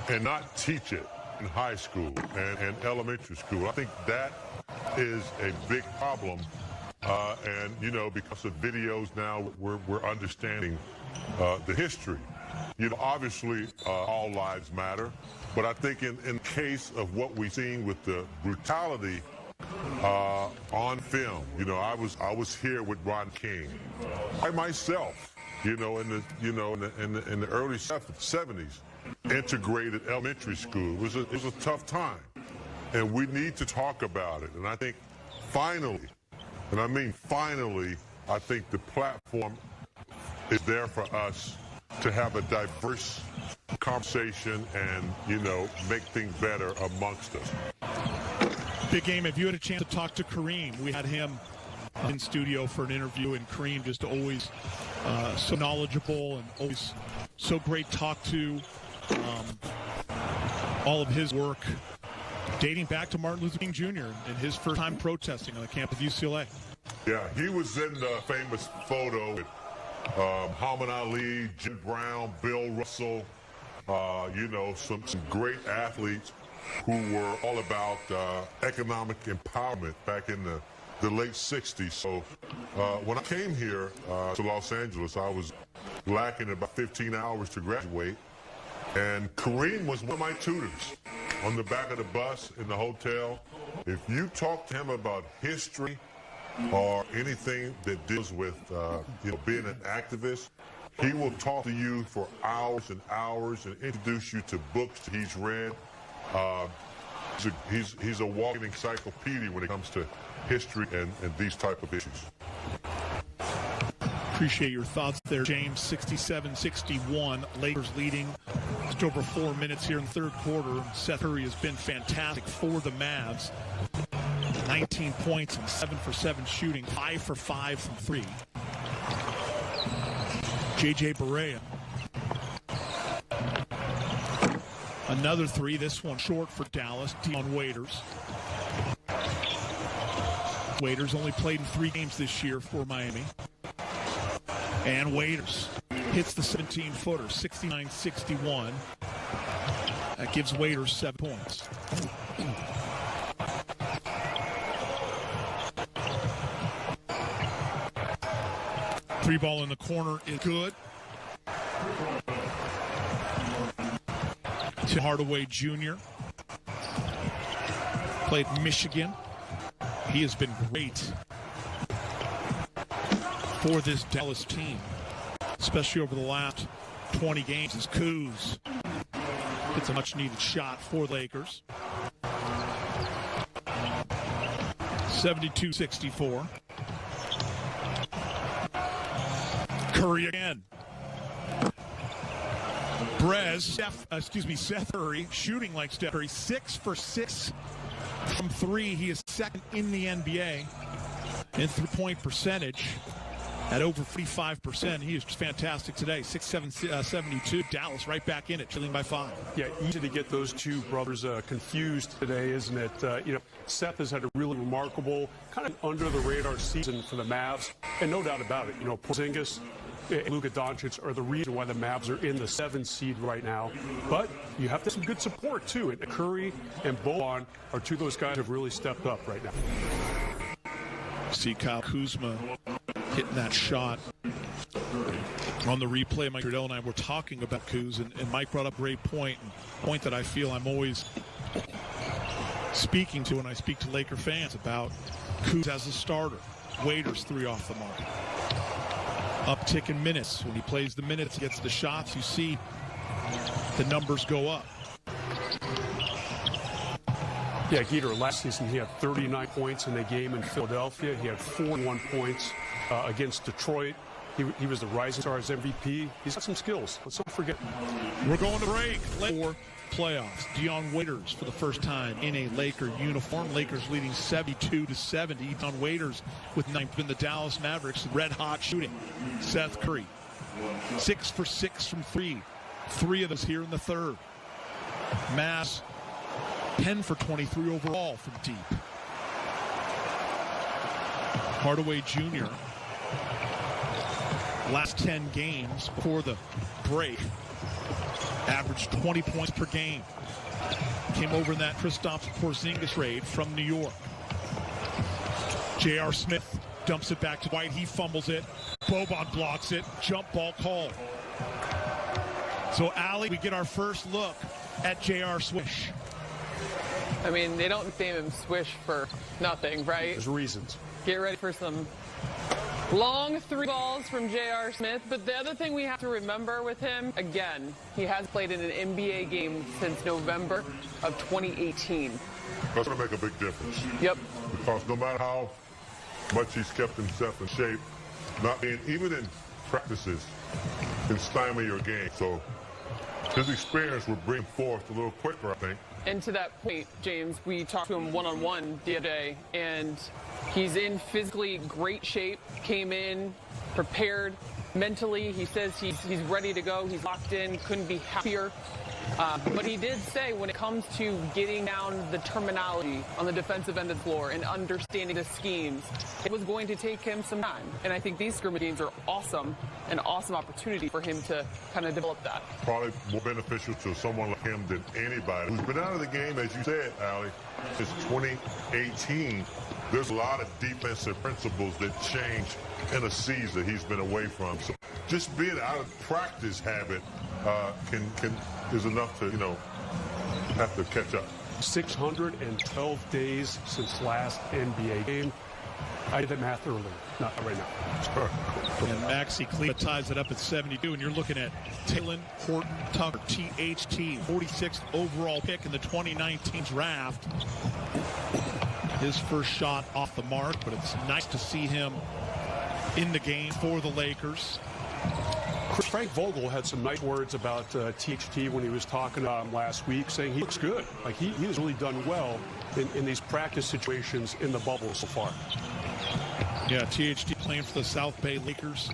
and not teach it in high school and elementary school. I think that is a big problem. And, you know, because of videos now, we're understanding the history. You know, obviously, all lives matter. But I think in case of what we've seen with the brutality on film, you know, I was here with Ron King. I myself, you know, in the early 70s, integrated elementary school. It was a tough time, and we need to talk about it. And I think finally, and I mean finally, I think the platform is there for us to have a diverse conversation and, you know, make things better amongst us.
Big Game, if you had a chance to talk to Kareem, we had him in studio for an interview, and Kareem just always so knowledgeable and always so great to talk to. All of his work dating back to Martin Luther King Jr. and his first time protesting on the campus of UCLA.
Yeah, he was in the famous photo with Muhammad Ali, Jim Brown, Bill Russell, you know, some great athletes who were all about economic empowerment back in the late 60s. So when I came here to Los Angeles, I was lacking about 15 hours to graduate. And Kareem was one of my tutors on the back of the bus in the hotel. If you talk to him about history or anything that deals with you know, being an activist, he will talk to you for hours and hours and introduce you to books that he's read. He's a walking encyclopedia when it comes to history and these type of issues.
Appreciate your thoughts there, James. 67-61, Lakers leading just over 4 minutes here in the third quarter. Seth Curry has been fantastic for the Mavs. 19 points and 7 for 7 shooting, 5 for 5 from 3. J.J. Barea. Another 3, this one short for Dallas. Dion Waiters. Waiters only played in 3 games this year for Miami. And Waiters hits the 17-footer, 69-61. That gives Waiters 7 points. Three ball in the corner is good. Tim Hardaway Jr. played Michigan. He has been great for this Dallas team, especially over the last 20 games, as Kuz hits a much-needed shot for Lakers. 72-64. Curry again. Seth Curry shooting like Steph Curry, 6 for 6 from 3. He is second in the NBA in three-point percentage at over 45%. He is fantastic today. 6-7-72. Dallas right back in it, trailing by 5.
Yeah, easy to get those two brothers confused today, isn't it? You know, Seth has had a really remarkable, kind of under-the-radar season for the Mavs, and no doubt about it. You know, Porzingis, Luka Doncic are the reason why the Mavs are in the 7th seed right now. But you have to have some good support, too. And Curry and Boban are two of those guys who have really stepped up right now.
See Kyle Kuzma hitting that shot. On the replay, Mike Riddell and I were talking about Kuz, and Mike brought up a great point that I feel I'm always speaking to when I speak to Laker fans about Kuz as a starter. Waiters 3 off the mark. Uptick in minutes. When he plays the minutes, gets the shots, you see the numbers go up.
Yeah, Geeter, last season he had 39 points in a game in Philadelphia. He had 41 points against Detroit. He was the Rising Stars MVP. He's got some skills. Let's not forget.
We're going to break. For playoffs, Dion Waiters for the first time in a Laker uniform. Lakers leading 72-70. Dion Waiters with 9 in the Dallas Mavericks. Red hot shooting. Seth Curry, 6 for 6 from 3. 3 of those here in the third. Mass, 10 for 23 overall from deep. Hardaway Jr. last 10 games before the break averaged 20 points per game. Came over in that Kristaps Porzingis raid from New York. J.R. Smith dumps it back to White. He fumbles it. Boban blocks it. Jump ball called. So, Allie, we get our first look at J.R. Swish.
I mean, they don't name him Swish for nothing, right?
There's reasons.
Get ready for some long 3 balls from J.R. Smith. But the other thing we have to remember with him, again, he has played in an NBA game since November of 2018.
That's going to make a big difference.
Yep.
Because no matter how much he's kept himself in shape, not being, even in practices, can stymie your game. So his experience will bring forth a little quicker, I think.
And to that point, James, we talked to him one-on-one the other day, and he's in physically great shape, came in, prepared mentally. He says he's ready to go. He's locked in, couldn't be happier. But he did say when it comes to getting down the terminology on the defensive end of the floor and understanding the schemes, it was going to take him some time. And I think these scrimmage games are awesome, an awesome opportunity for him to kind of develop that.
Probably more beneficial to someone like him than anybody who's been out of the game, as you said, Allie, since 2018. There's a lot of defensive principles that change in a season he's been away from. So just being out of practice habit is enough to, have to catch up.
612 days since last NBA game. I did that math earlier, not right now.
And Maxi Kleber ties it up at 72, and you're looking at Taylor Horton Tucker, THT, 46th overall pick in the 2019 draft. His first shot off the mark, but it's nice to see him in the game for the Lakers.
Frank Vogel had some nice words about THT when he was talking to him last week, saying he looks good. Like he has really done well in these practice situations in the bubble so far.
Yeah, THT playing for the South Bay Lakers.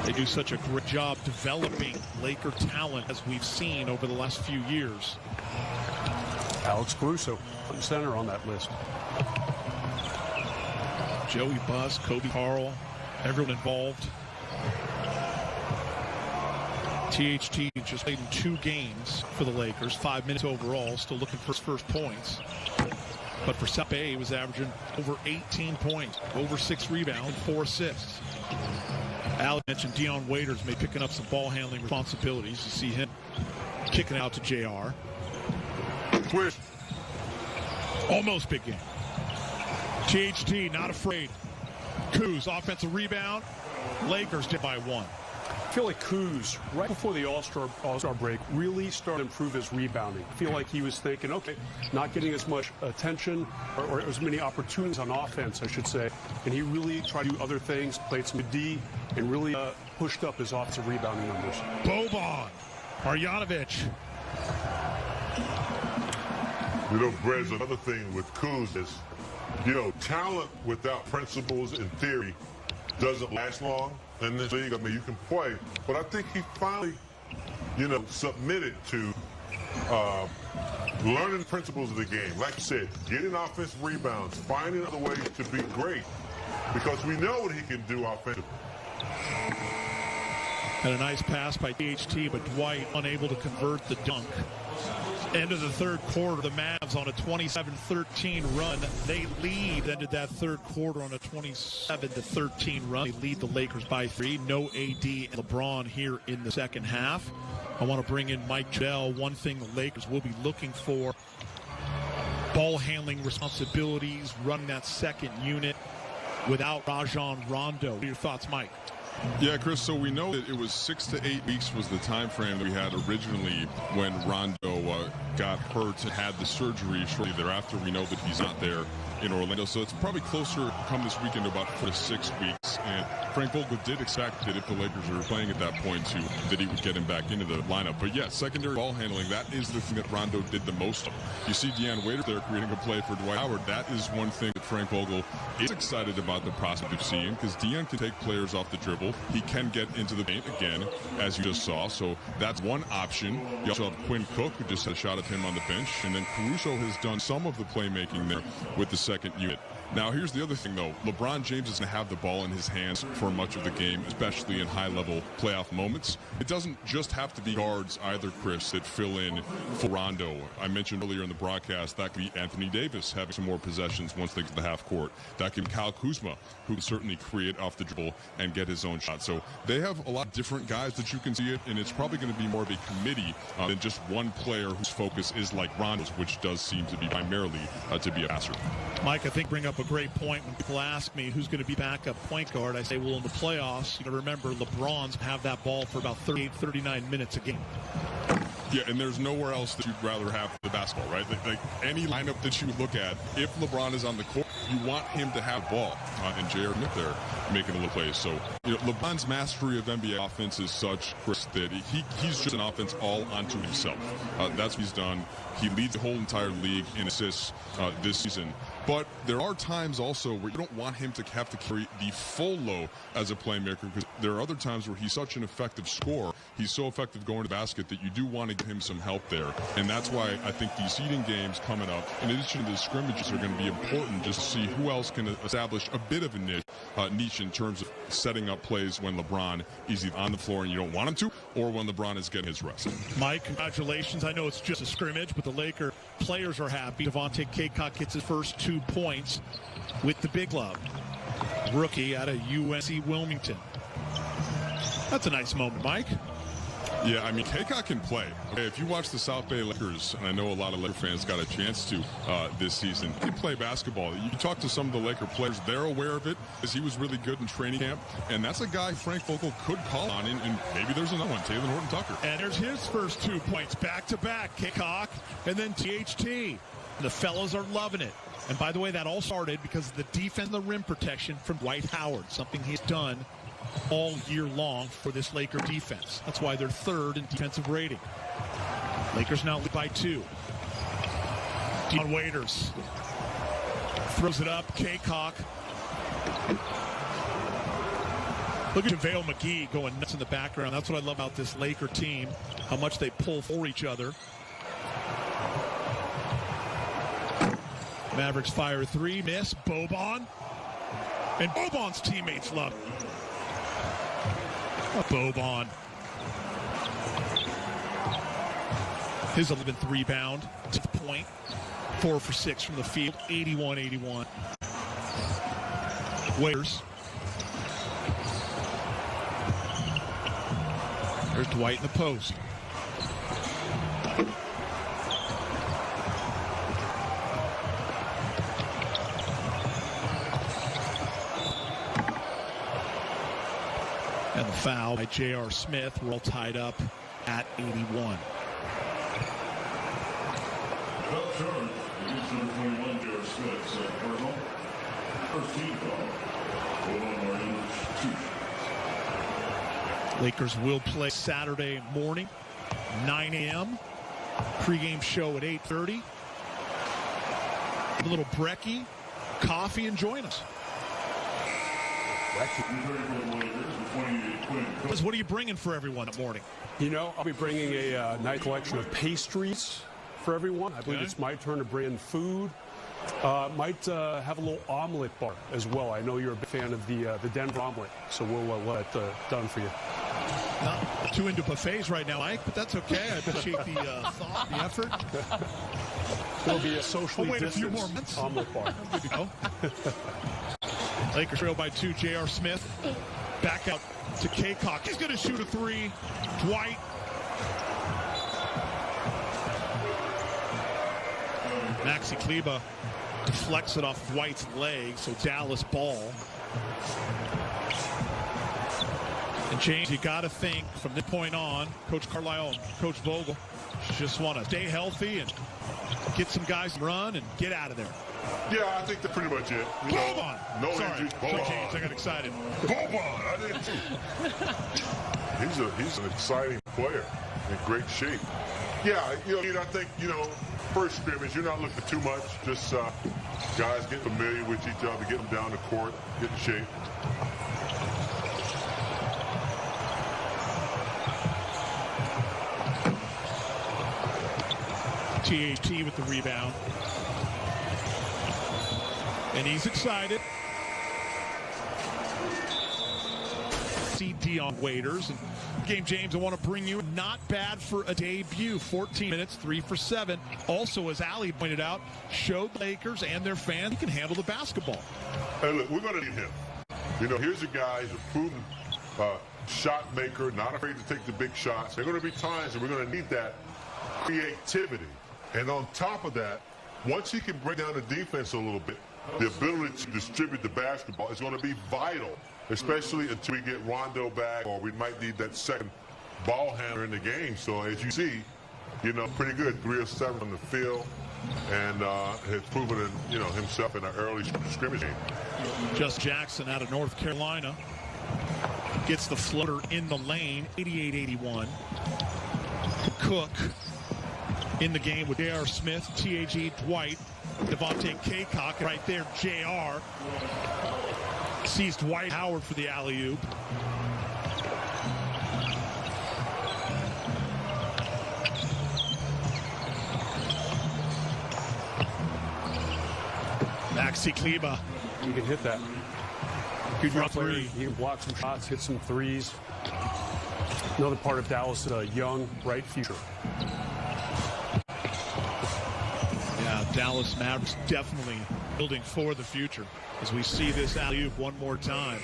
They do such a great job developing Laker talent, as we've seen over the last few years.
Alex Caruso, center on that list.
Joey Buss, Kobe Carl, everyone involved. THT just played in 2 games for the Lakers, 5 minutes overall, still looking for his first points. But for South Bay, he was averaging over 18 points, over 6 rebounds, 4 assists. Al mentioned Dion Waiters may picking up some ball handling responsibilities. You see him kicking out to JR.
Twist.
Almost big game. THT not afraid. Kuz, offensive rebound. Lakers did by 1.
I feel like Kuz, right before the All-Star break, really started to improve his rebounding. I feel like he was thinking, okay, not getting as much attention or as many opportunities on offense, I should say. And he really tried to do other things, played some D, and really pushed up his offensive rebounding numbers.
Boban, Marjanovic.
Brez, another thing with Kuz is, talent without principles and theory doesn't last long in this league. I mean, you can play, but I think he finally, submitted to learning the principles of the game. Like you said, getting offensive rebounds, finding other ways to be great, because we know what he can do offensively.
Had a nice pass by THT, but Dwight unable to convert the dunk. End of the third quarter, the Mavs on a 27-13 run. They lead, ended that third quarter on a 27-13 run. They lead the Lakers by 3. No AD and LeBron here in the second half. I want to bring in Mike Jell. One thing the Lakers will be looking for, ball handling responsibilities, running that second unit without Rajon Rondo. What are your thoughts, Mike?
Yeah, Chris, so we know that it was 6 to 8 weeks was the time frame that we had originally when Rondo got hurt and had the surgery shortly thereafter. We know that he's not there in Orlando, so it's probably closer come this weekend to about 4 to 6 weeks. and Frank Vogel did expect that if the Lakers were playing at that point too, that he would get him back into the lineup. But yeah, secondary ball handling, that is the thing that Rondo did the most of. You see Deion Waiters there creating a play for Dwight Howard. That is one thing that Frank Vogel is excited about the prospect of seeing, because Deion can take players off the dribble. He can get into the paint again, as you just saw. So that's one option. You also have Quinn Cook, who just had a shot at him on the bench. And then Caruso has done some of the playmaking there with the second unit. Now, here's the other thing, though. LeBron James is going to have the ball in his hands for much of the game, especially in high-level playoff moments. It doesn't just have to be guards either, Chris, that fill in for Rondo. I mentioned earlier in the broadcast that could be Anthony Davis having some more possessions once they get to the half court. That could be Kyle Kuzma, who can certainly create off the dribble and get his own shot. So they have a lot of different guys that you can see it, and it's probably going to be more of a committee than just one player whose focus is like Rondo's, which does seem to be primarily to be a passer.
Mike, I think bring up a great point. When people ask me who's going to be backup point guard, I say, well, in the playoffs, you got to remember LeBron's have that ball for about 38, 39 minutes a game.
Yeah, and there's nowhere else that you'd rather have the basketball, right? Like any lineup that you look at, if LeBron is on the court, you want him to have the ball. And J.R. Smith there making a little plays. So, LeBron's mastery of NBA offense is such, Chris, that he's just an offense all onto himself. That's what he's done. He leads the whole entire league in assists this season. But there are times also where you don't want him to have to carry the full load as a playmaker, because there are other times where he's such an effective scorer. He's so effective going to the basket that you do want to give him some help there. And that's why I think these seeding games coming up, in addition to the scrimmages, are going to be important just to see who else can establish a bit of a niche in terms of setting up plays when LeBron is either on the floor and you don't want him to, or when LeBron is getting his rest.
Mike, congratulations. I know it's just a scrimmage, but the Laker players are happy. Devontae Cacok gets his first 2 points with the big love. Rookie out of UNC Wilmington. That's a nice moment, Mike.
Yeah, I mean, Cacok can play. Okay, if you watch the South Bay Lakers, and I know a lot of Laker fans got a chance to this season, they play basketball. You talk to some of the Laker players, they're aware of it, because he was really good in training camp, and that's a guy Frank Vogel could call on, and maybe there's another one, Taylor Horton-Tucker.
And there's his first 2 points, back-to-back, Cacok, and then THT. The fellows are loving it. And by the way, that all started because of the defense and the rim protection from Dwight Howard, something he's done all year long for this Laker defense. That's why they're 3rd in defensive rating. Lakers now lead by 2. Deion Waiters throws it up. Cacok. Look at JaVale McGee going nuts in the background. That's what I love about this Laker team, how much they pull for each other. Mavericks fire a 3, miss. Boban. And Boban's teammates love it. Boban. His 11th rebound to the point. 4 for 6 from the field. 81-81. Waiters. There's Dwight in the post. And the foul by J.R. Smith. We're all tied up at 81. Lakers will play Saturday morning, 9 a.m. Pre-game show at 8:30. A little brekkie, coffee, and join us. What are you bringing for everyone that morning?
I'll be bringing a nice collection of pastries for everyone. I believe it's my turn to bring in food. Might have a little omelet bar as well. I know you're a big fan of the Denver omelet, so we'll let that done for you.
Not too into buffets right now, Mike, but that's okay. I appreciate the thought, the effort.
There'll be a socially
distanced
omelet bar.
Good to go. Lakers trail by 2. J.R. Smith back out to Cacok. He's going to shoot a 3. Dwight. Maxi Kleber deflects it off Dwight's leg, so Dallas ball. And James, you got to think from this point on, Coach Carlisle and Coach Vogel just want to stay healthy and get some guys run and get out of there.
Yeah, I think that's pretty much it.
Boban!
No
Sorry,
injuries.
James, I got excited.
Boban! I did too. He's an exciting player in great shape. Yeah, I think, first scrimmage, you're not looking for too much. Just guys getting familiar with each other, get them down the court, get in shape.
THT with the rebound. And he's excited. See Dion Waiters. And game, James, I want to bring you not bad for a debut. 14 minutes, 3 for 7. Also, as Ali pointed out, showed the Lakers and their fans he can handle the basketball.
Hey, look, we're going to need him. Here's a guy who's a proven shot maker, not afraid to take the big shots. There are going to be times that we're going to need that creativity. And on top of that, once he can break down the defense a little bit, the ability to distribute the basketball is going to be vital, especially until we get Rondo back, or we might need that second ball handler in the game. So as you see, pretty good, 3 of 7 on the field, and has proven himself in an early scrimmage game.
Just Jackson out of North Carolina gets the floater in the lane, 88-81. Cook in the game with J.R. Smith, T.A.G. Dwight, Devontae Kaycock right there. J.R. sees Dwight Howard for the alley-oop. Maxi Kleba.
You can hit that.
Good run three.
He can block some shots, hit some threes. Another part of Dallas is a young, bright future.
Yeah, Dallas Mavericks definitely building for the future as we see this alley-oop one more time.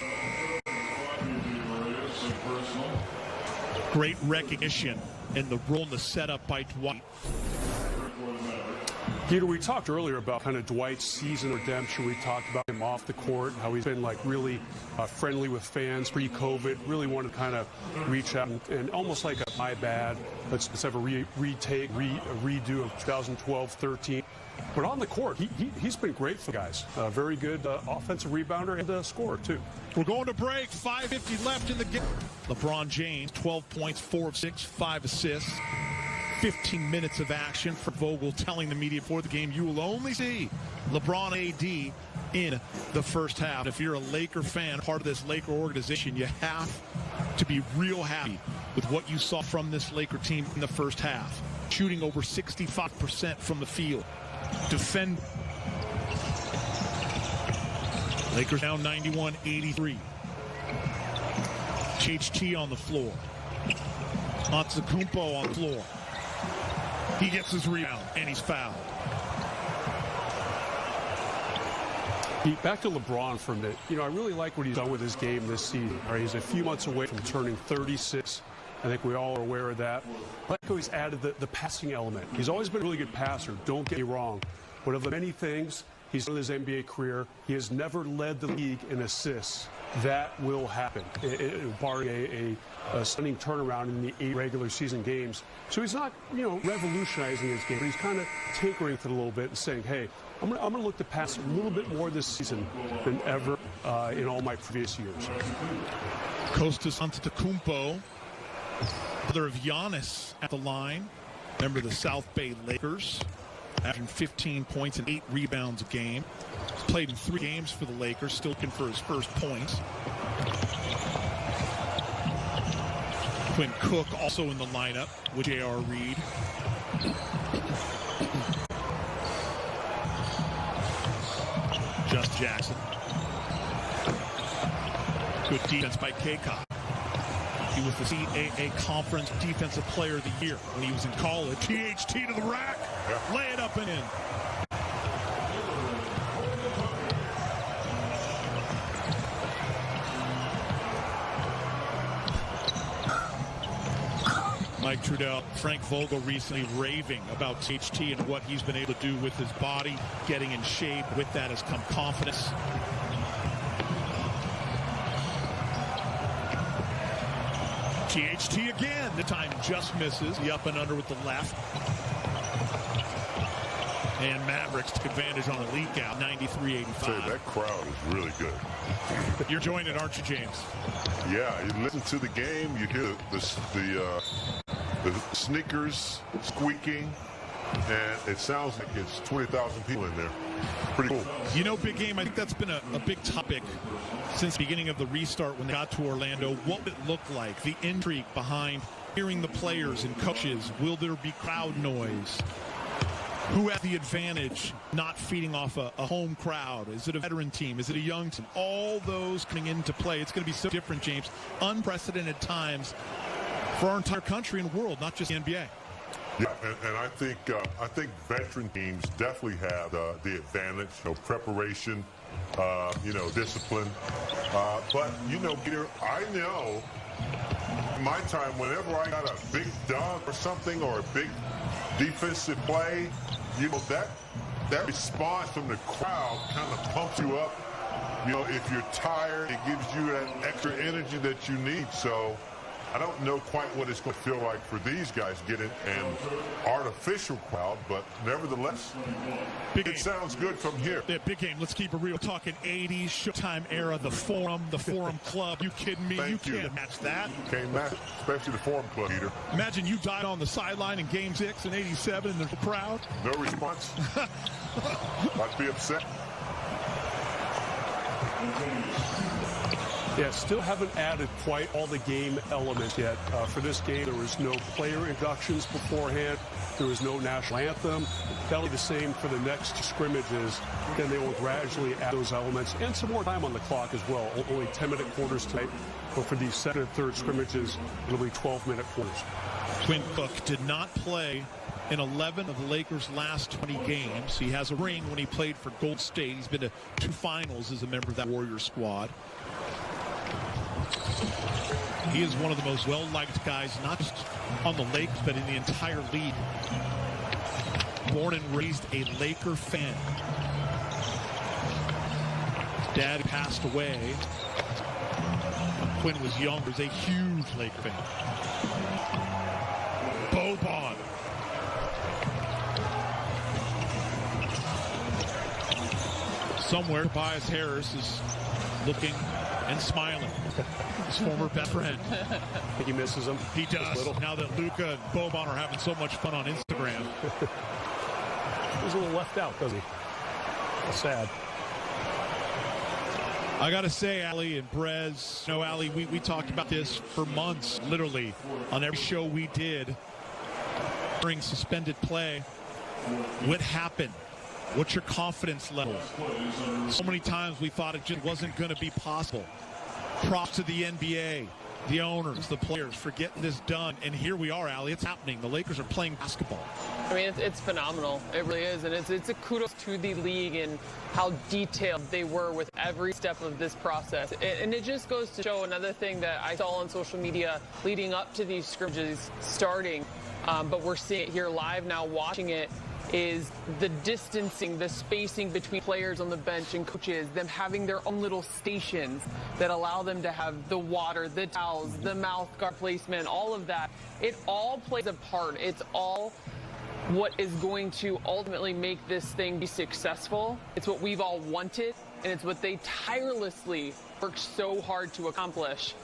Great recognition and the role in the setup by Dwight.
Peter, we talked earlier about kind of Dwight's season redemption. We talked about him off the court, how he's been really friendly with fans pre-COVID, really wanted to kind of reach out and almost like a my bad, let's have a redo of 2012-13. But on the court, he's been great for guys. Very good offensive rebounder and scorer, too.
We're going to break. 5:50 left in the game. LeBron James, 12 points, 4 of 6, 5 assists. 15 minutes of action for Vogel telling the media before the game, you will only see LeBron AD in the first half. If you're a Laker fan, part of this Laker organization, you have to be real happy with what you saw from this Laker team in the first half. Shooting over 65% from the field. Defend. Lakers down 91-83. HT on the floor. Antetokounmpo on the floor. He gets his rebound, and he's fouled.
Back to LeBron for a minute. I really like what he's done with his game this season. He's a few months away from turning 36. I think we all are aware of that. I like how he's added the passing element. He's always been a really good passer, don't get me wrong. But of the many things he's done in his NBA career, he has never led the league in assists. That will happen, barring a stunning turnaround in the 8 regular season games. So he's not, revolutionizing his game, but he's kind of tinkering with it a little bit and saying, hey, I'm going to look to pass a little bit more this season than ever in all my previous years.
Kostas Antetokounmpo, brother of Giannis at the line. Member of the South Bay Lakers, averaging 15 points and 8 rebounds a game. Played in 3 games for the Lakers, still looking for his first points. Quinn Cook also in the lineup with J.R. Reed. Just Jackson. Good defense by Kaycock. He was the CAA Conference Defensive Player of the Year when he was in college. THT to the rack. Lay it up and in. Mike Trudell, Frank Vogel recently raving about THT and what he's been able to do with his body, getting in shape. With that has come confidence. THT again. The time just misses. The up and under with the left. And Mavericks took advantage on a leak out, 93-85.
Say, that crowd is really good.
You're enjoying it, aren't you, James?
Yeah, you listen to the game, you hear the sneakers squeaking, and it sounds like it's 20,000 people in there. Pretty cool.
You know, big game, I think that's been a big topic since the beginning of the restart when they got to Orlando. What would it look like? The intrigue behind hearing the players and coaches. Will there be crowd noise? Who has the advantage not feeding off a home crowd? Is it a veteran team? Is it a young team? All those coming into play. It's going to be so different, James. Unprecedented times for our entire country and world, not just the NBA.
Yeah, and I think veteran teams definitely have the advantage, preparation, discipline. But, Peter, I know in my time, whenever I got a big dunk or something or a big defensive play, that response from the crowd kind of pumps you up. If you're tired, it gives you that extra energy that you need. So I don't know quite what it's going to feel like for these guys getting an artificial crowd, but nevertheless, it sounds good from here.
Yeah, big game. Let's keep it real. Talking 80s, Showtime era, the Forum Club. You kidding me? You can't match that.
Can't match, especially the Forum Club, Peter.
Imagine you died on the sideline in Game 6 in 87 and there's a crowd.
No response. Might be upset.
Yeah, still haven't added quite all the game elements yet. For this game, there was no player inductions beforehand. There was no national anthem. That'll be the same for the next scrimmages. Then they will gradually add those elements and some more time on the clock as well. Only 10-minute quarters tonight. But for these second and third scrimmages, it'll be 12-minute quarters.
Quinn Cook did not play in 11 of the Lakers' last 20 games. He has a ring when he played for Golden State. He's been to 2 finals as a member of that Warriors squad. He is one of the most well-liked guys, not just on the Lakers, but in the entire league. Born and raised a Laker fan. His dad passed away when Quinn was young. He was a huge Laker fan. Boban. Somewhere, Tobias Harris is looking and smiling. His former best friend.
I think he misses him.
He does. Now that Luka and Boban are having so much fun on Instagram.
He's a little left out, doesn't he? That's sad.
I got to say, Ali and Brez, Ali, we talked about this for months, literally, on every show we did during suspended play. What happened? What's your confidence level? So many times we thought it just wasn't going to be possible. Props to the NBA, the owners, the players for getting this done. And here we are, Ali. It's happening. The Lakers are playing basketball.
I mean, it's phenomenal. It really is. And it's a kudos to the league and how detailed they were with every step of this process. And it just goes to show another thing that I saw on social media leading up to these scrimmages starting. But we're seeing it here live now, watching it, is the distancing, the spacing between players on the bench and coaches, them having their own little stations that allow them to have the water, the towels, the mouth guard placement, all of that. It all plays a part. It's all what is going to ultimately make this thing be successful. It's what we've all wanted, and it's what they tirelessly worked so hard to accomplish.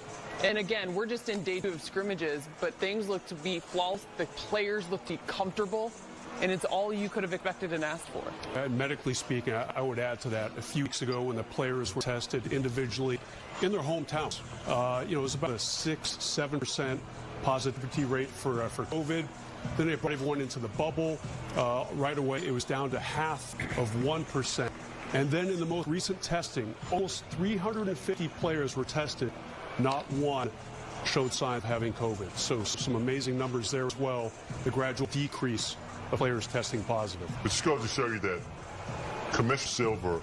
And again, we're just in day 2 of scrimmages, but things look to be flawless. The players look to be comfortable. And it's all you could have expected and asked for.
Medically speaking, I would add to that, a few weeks ago when the players were tested individually in their hometowns, it was about a 6-7% positivity rate for COVID. Then they brought everyone into the bubble. Right away, it was down to half of 1%. And then in the most recent testing, almost 350 players were tested. Not one showed signs of having COVID. So some amazing numbers there as well. The gradual decrease of players testing positive.
It just goes to show you that Commissioner Silver,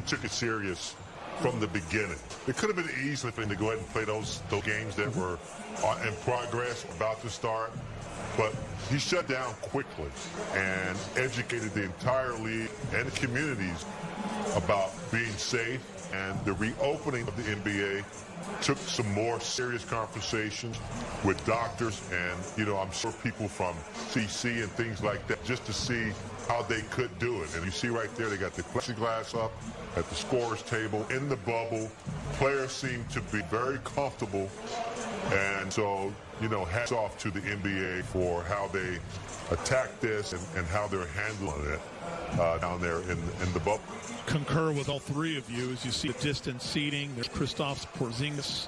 took it serious from the beginning. It could have been easy for him to go ahead and play those games that were in progress, about to start, but he shut down quickly and educated the entire league and the communities about being safe, and the reopening of the NBA took some more serious conversations with doctors and, I'm sure people from CC and things like that, just to see how they could do it. And you see right there, they got the plexiglass up at the scorer's table in the bubble. Players seem to be very comfortable. And so, you know, hats off to the NBA for how they attack this and how they're handling it down there in the bubble.
Concur with all three of you as you see the distance seating. There's Kristaps Porzingis.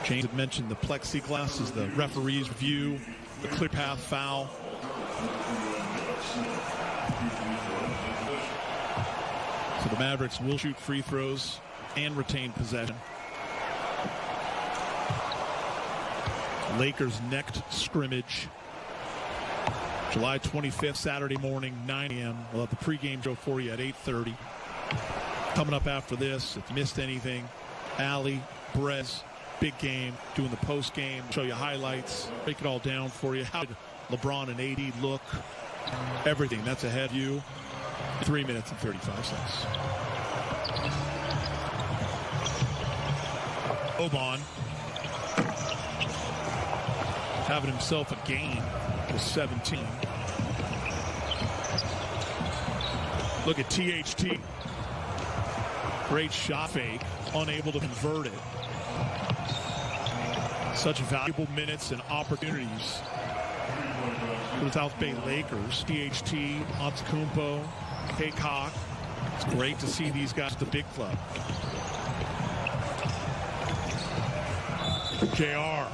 James had mentioned the plexiglass as the referee's view, the clear path foul. So the Mavericks will shoot free throws and retain possession. Lakers next scrimmage, July 25th, Saturday morning, 9 a.m. We'll have the pregame show for you at 8:30. Coming up after this, if you missed anything, Allie, Brez, big game, doing the post game, show you highlights, break it all down for you. How did LeBron and AD look? Everything that's ahead of you. 3 minutes and 35 seconds. Boban having himself a game with 17. Look at THT. Great shot fake, unable to convert it. Such valuable minutes and opportunities for the South Bay Lakers. THT, Antetokounmpo, Haycock. It's great to see these guys at the big club. JR,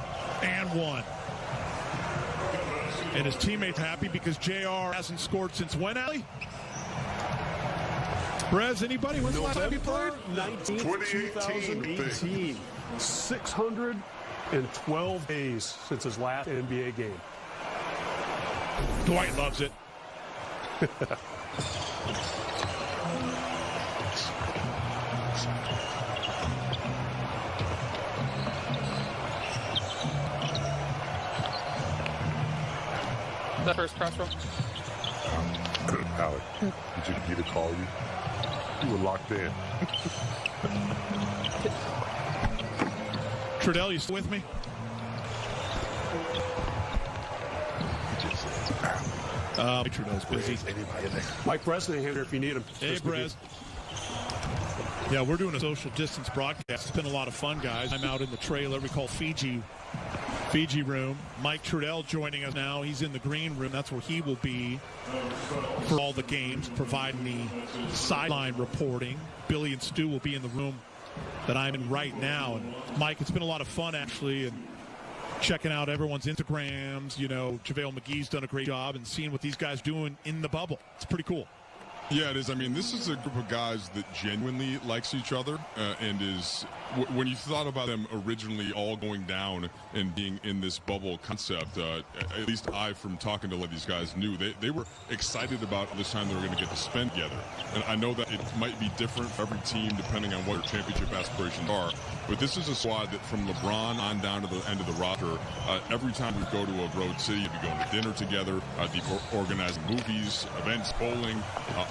and one. And his teammates happy because JR hasn't scored since when, Allie? Brez, anybody? When's the last time you played?
2018. 612 days since his last NBA game.
Dwight loves it.
The first press roll.
Alec, did you get a call you? You were locked in.
Trudell, you still with me? Trudell's busy.
Mike Presley here if you need him.
Hey, Brez. Yeah, we're doing a social distance broadcast. It's been a lot of fun, guys. I'm out in the trailer we call Fiji room. Mike Trudell joining us now. He's in the green room. That's where he will be for all the games, providing the sideline reporting. Billy and Stu will be in the room that I'm in right now. And Mike, it's been a lot of fun, actually, and checking out everyone's Instagrams. You know, JaVale McGee's done a great job, and seeing what these guys doing in the bubble. It's pretty cool.
Yeah, it is. I mean, this is a group of guys that genuinely likes each other and is, when you thought about them originally all going down and being in this bubble concept, at least I, from talking to these guys, knew they were excited about this time they were going to get to spend together. And I know that it might be different for every team depending on what their championship aspirations are, but this is a squad that from LeBron on down to the end of the roster, every time we go to a road city, we go to dinner together, organizing movies, events, bowling,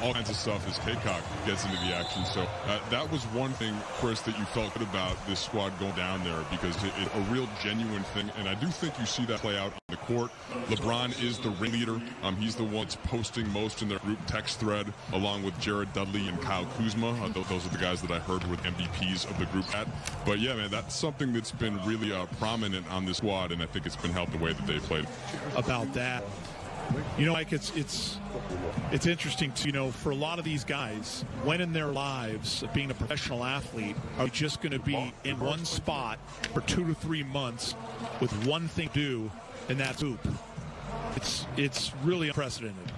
all kinds of stuff as Haycock gets into the action. So that was one thing, Chris, that you felt good about this squad going down there, because it's a real genuine thing. And I do think you see that play out on the court. LeBron is the ringleader. He's the one that's posting most in their group text thread, along with Jared Dudley and Kyle Kuzma. Those are the guys that I heard were the MVPs of the group at. But yeah, man, that's something that's been really prominent on this squad, and I think it's been helped the way that they played.
About that, you know, like it's interesting to, you know, for a lot of these guys, when in their lives of being a professional athlete, are they just going to be in one spot for 2 to 3 months with one thing to do, and that's hoop? It's really unprecedented.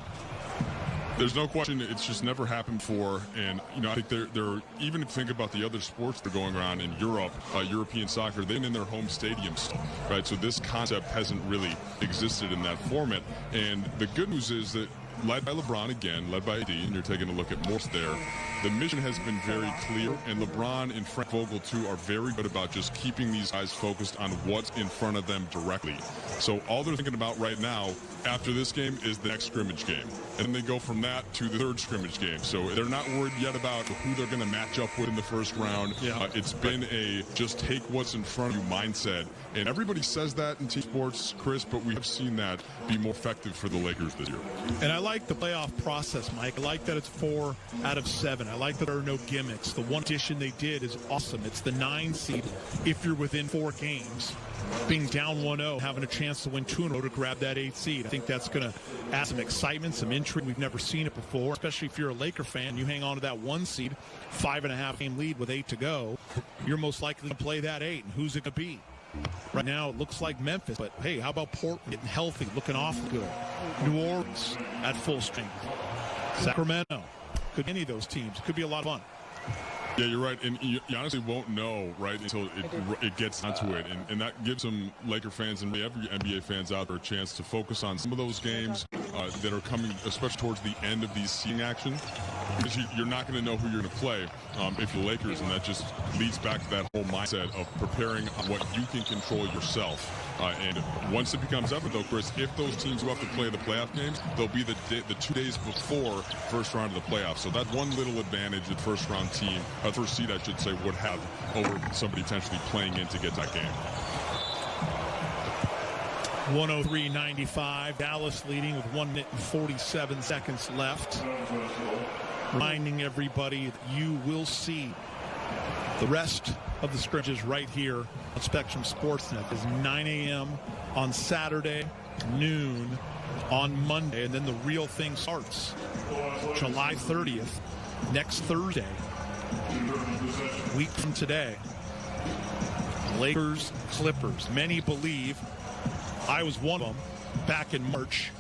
There's no question, it's just never happened before. And, you know, I think they're even if you think about the other sports that are going around in Europe, European soccer, they're in their home stadiums, right? So this concept hasn't really existed in that format. And the good news is that led by LeBron again, led by AD, and you're taking a look at Morse there, the mission has been very clear, and LeBron and Frank Vogel, too, are very good about just keeping these guys focused on what's in front of them directly. So all they're thinking about right now after this game is the next scrimmage game. And then they go from that to the third scrimmage game. So they're not worried yet about who they're going to match up with in the first round. It's been a just take what's in front of you mindset. And everybody says that in team sports, Chris, but we have seen that be more effective for the Lakers this year.
And I like the playoff process, Mike. I like that it's 4 out of 7. I like that there are no gimmicks. The one addition they did is awesome. It's the 9 seed if you're within 4 games. Being down 1-0, having a chance to win 2 in a row to grab that 8th seed. I think that's going to add some excitement, some intrigue. We've never seen it before, especially if you're a Laker fan. You hang on to that 1 seed, 5.5 game lead with 8 to go. You're most likely to play that 8, and who's it going to be? Right now, it looks like Memphis, but hey, how about Portland getting healthy, looking awful good? New Orleans at full strength. Sacramento. Could be any of those teams. Could be a lot of fun.
Yeah, you're right, and you honestly won't know, right, until it gets onto it, and that gives some Laker fans and every NBA fans out there a chance to focus on some of those games that are coming, especially towards the end of these seeding action, because you're not going to know who you're going to play if you're Lakers, and that just leads back to that whole mindset of preparing what you can control yourself. And once it becomes evident, though, Chris, if those teams who have to play the playoff games, they'll be the 2 days before first round of the playoffs. So that's one little advantage that first round team, first seed, I should say, would have over somebody potentially playing in to get that game.
103-95. Dallas leading with 1 minute and 47 seconds left. Reminding everybody that you will see the rest of the scrimmages right here on Spectrum Sportsnet. Is 9 a.m. on Saturday, noon on Monday, and then the real thing starts July 30th, next Thursday, week from today. Lakers, Clippers. Many believe, I was one of them back in March,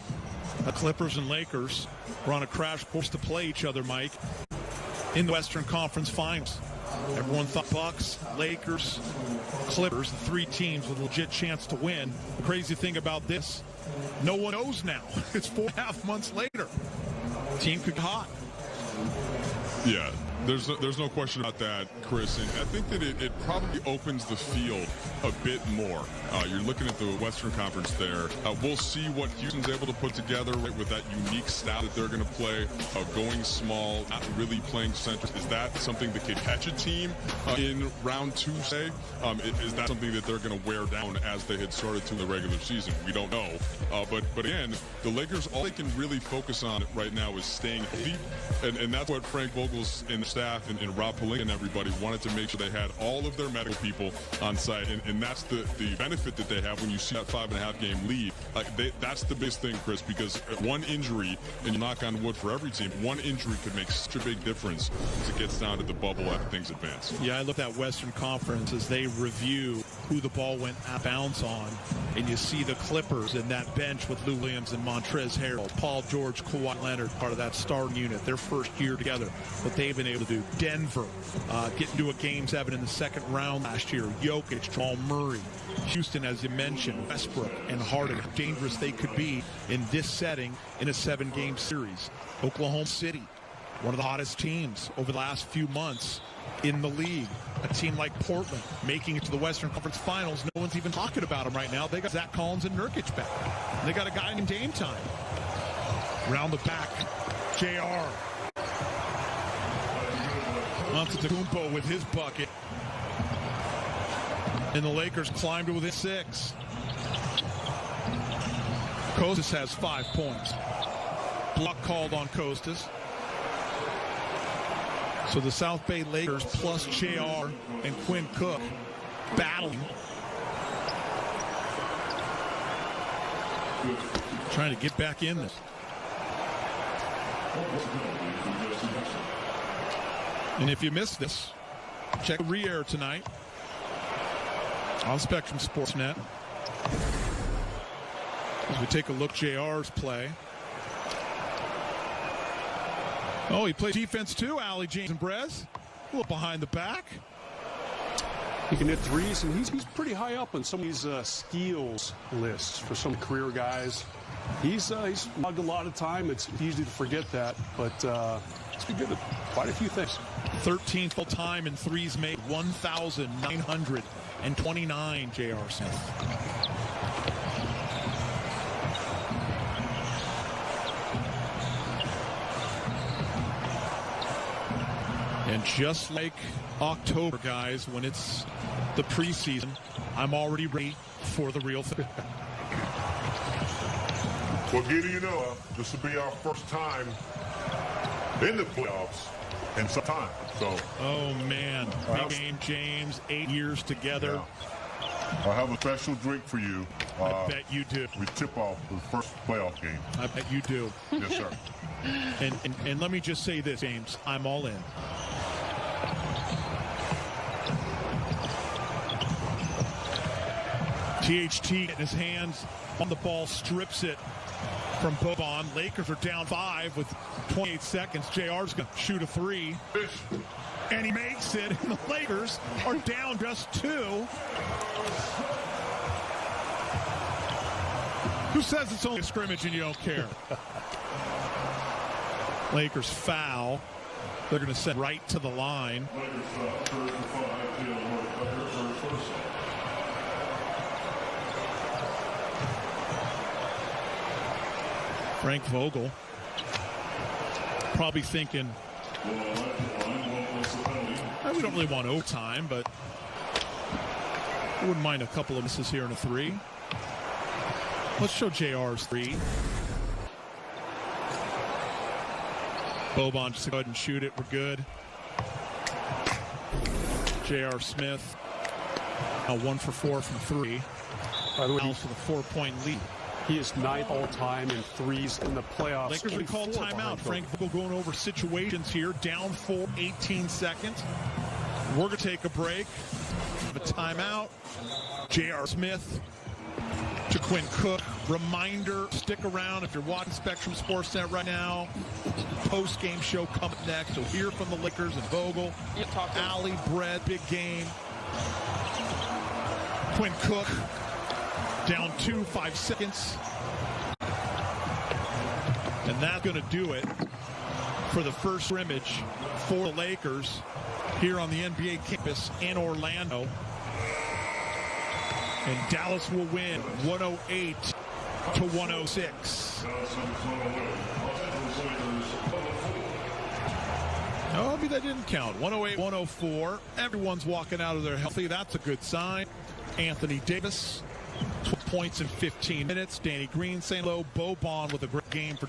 the Clippers and Lakers were on a crash course to play each other, Mike, in the Western Conference Finals. Everyone thought Bucks, Lakers, Clippers, the 3 teams with a legit chance to win. The crazy thing about this, no one knows now. It's 4.5 months later. Team could get hot.
Yeah, there's no question about that, Chris. And I think that it probably opens the field a bit more. You're looking at the Western Conference there. We'll see what Houston's able to put together, right, with that unique style that they're going to play, going small, not really playing center. Is that something that could catch a team in round 2, say? Is that something that they're going to wear down as they had started to in the regular season? We don't know. But again, the Lakers, all they can really focus on right now is staying healthy. And that's what Frank Vogel's and the staff and Rob Pelinka and everybody wanted to make sure they had all of their medical people on site. And that's the benefit that they have when you see that 5.5 game lead. That's the biggest thing, Chris, because one injury, and you knock on wood for every team, one injury could make such a big difference as it gets down to the bubble after things advance.
Yeah, I look at Western Conference as they review who the ball went out of bounds on, and you see the Clippers in that bench with Lou Williams and Montrezl Harrell, Paul George, Kawhi Leonard, part of that starting unit, their first year together, what they've been able to do. Denver, getting to a Game 7 in the second round last year. Jokic, Jamal Murray, Houston, as you mentioned, Westbrook and Harden, how dangerous they could be in this setting in a 7-game series. Oklahoma City, one of the hottest teams over the last few months in the league. A team like Portland making it to the Western Conference Finals. No one's even talking about them right now. They got Zach Collins and Nurkic back. And they got a guy named Dame Time. Round the back, JR. Antetokounmpo with his bucket. And the Lakers climbed to within 6. Kostas has 5 points. Block called on Kostas. So the South Bay Lakers plus JR and Quinn Cook battling. Trying to get back in this. And if you missed this, check the re-air tonight on Spectrum Sportsnet as we take a look at JR's play. Oh, he plays defense too, Allie, James, and Brez. A little behind the back.
He can hit threes, and he's pretty high up on some of these steals lists for some career guys. He's logged a lot of time. It's easy to forget that, but be good at quite a few things.
13th all time in threes made, 1,929, J.R. Smith. And just like October, guys, when it's the preseason, I'm already ready for the real thing.
Well, Giddy, this will be our first time in the playoffs in some time. So,
oh, man. Big game, James. 8 years together.
Yeah. I have a special drink for you.
I bet you do.
We tip off the first playoff game.
I bet you do.
Yes, sir.
And let me just say this, James. I'm all in. THT getting his hands on the ball, strips it from Boban. Lakers are down 5 with 28 seconds. JR's going to shoot a 3. And he makes it, and the Lakers are down just 2. Who says it's only a scrimmage and you don't care? Lakers foul. They're going to send right to the line. Frank Vogel probably thinking, we don't really want overtime, but I wouldn't mind a couple of misses here and a 3. Let's show JR's 3. Boban just go ahead and shoot it. We're good. J.R. Smith, 1 for 4 from 3.
By the way,
for the 4-point lead.
He is 9th all-time in threes in the playoffs.
Lakers would call timeout. Frank Vogel going over situations here. Down 4, 18 seconds. We're going to take a break. Have a timeout. J.R. Smith to Quinn Cook. Reminder, stick around if you're watching Spectrum Sportsnet right now. Post-game show coming next. So hear from the Lakers and Vogel. Ali, Brett, big game. Quinn Cook. Down 2, 5 seconds. And that's going to do it for the first scrimmage for the Lakers here on the NBA campus in Orlando. And Dallas will win 108-106. No, maybe that didn't count. 108-104. Everyone's walking out of there healthy. That's a good sign. Anthony Davis, 12 points in 15 minutes. Danny Green saying hello. Boban with a great game for